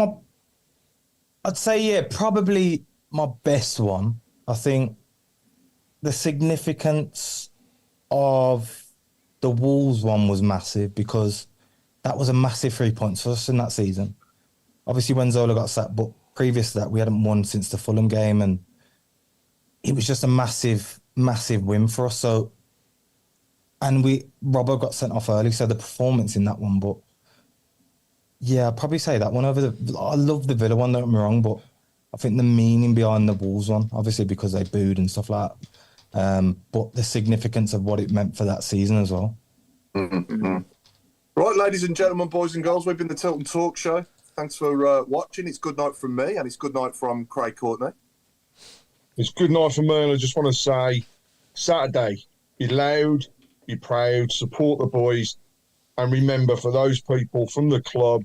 I'd say, probably my best one. I think the significance of the Wolves one was massive, because that was a massive 3 points for us in that season. Obviously, when Zola got sacked, but previous to that, we hadn't won since the Fulham game, and it was just a massive, massive win for us. So, and Robbo got sent off early, so the performance in that one, but yeah, I'd probably say that one over I love the Villa one, don't get me wrong, but I think the meaning behind the Wolves one, obviously because they booed and stuff like that, but the significance of what it meant for that season as well. Mm-hmm. Right, ladies and gentlemen, boys and girls, we've been the Tilton Talk Show. Thanks for watching. It's good night from me, and it's good night from Craig Courtney. It's good night from me, and I just want to say, Saturday, be loud, be proud, support the boys, and remember, for those people from the club,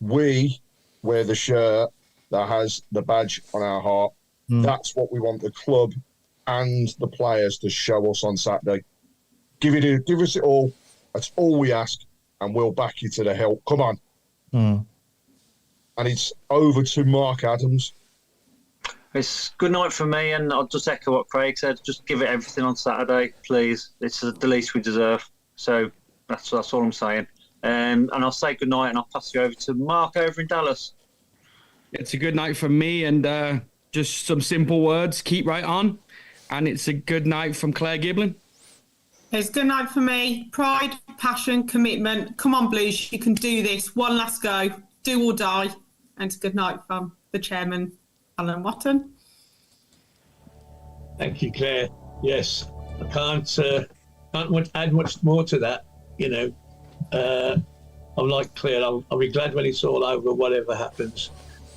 we wear the shirt that has the badge on our heart. That's what we want the club and the players to show us on Saturday. Give us it all. That's all we ask, and we'll back you to the hilt. Come on. And it's over to Mark Adams. It's good night for me, and I'll just echo what Craig said. Just give it everything on Saturday, please. It's the least we deserve. So that's all I'm saying. And I'll say good night, and I'll pass you over to Mark over in Dallas. It's a good night from me, and just some simple words: keep right on. And it's a good night from Claire Giblin. It's good night for me. Pride, passion, commitment. Come on, Blues, you can do this. One last go. Do or die. And it's good night from the chairman, Alan Watton. Thank you, Claire. Yes, I can't add much more to that. I'm like Claire. I'll be glad when it's all over, whatever happens,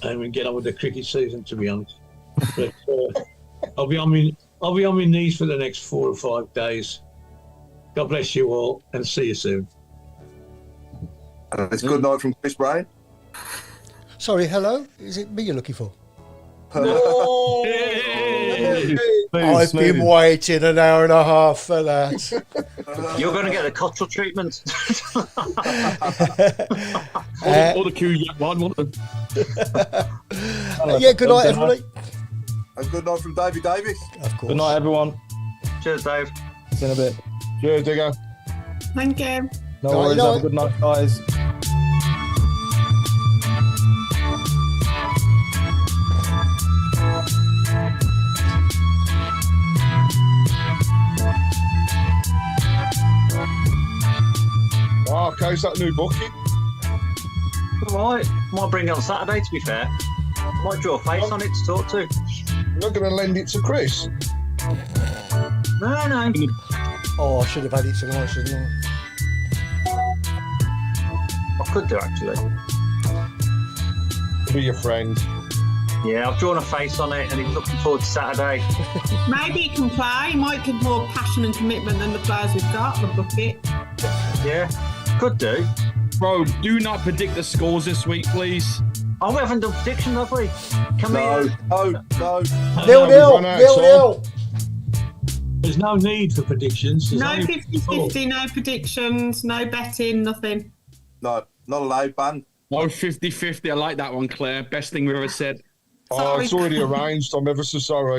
and we get on with the cricket season. To be honest, but I'll be on my knees for the next 4 or 5 days. God bless you all, and see you soon. It's good night from Chris Browne. Sorry, hello? Is it me you're looking for? I've been waiting an hour and a half for that. You're going to get the Cottrell treatment. Or the Kuyak one, won't they? Yeah, good night, everybody. And good night from Davey Davis. Of course. Good night, everyone. Cheers, Dave. See you in a bit. Cheers, Digger. Thank you. No Night, worries. night. Have a good night, guys. Oh, okay, is that new booking? Might bring it on Saturday, to be fair. Might draw a face on it to talk to. You're not going to lend it to Chris? No. Oh, I should have had it tonight, shouldn't I? I could do, actually. Be your friend. Yeah, I've drawn a face on it, and he's looking forward to Saturday. Maybe he can play. He might give more passion and commitment than the players we've got. The bucket. Yeah, could do. Bro, do not predict the scores this week, please. Oh, we haven't done predictions, have we? Can No. we? 0-0. There's no need for predictions. There's No only 50-50, no predictions, no betting, nothing. No, not allowed, banned. No 50-50. I like that one, Claire. Best thing we've ever said. Oh, it's already arranged. I'm ever so sorry.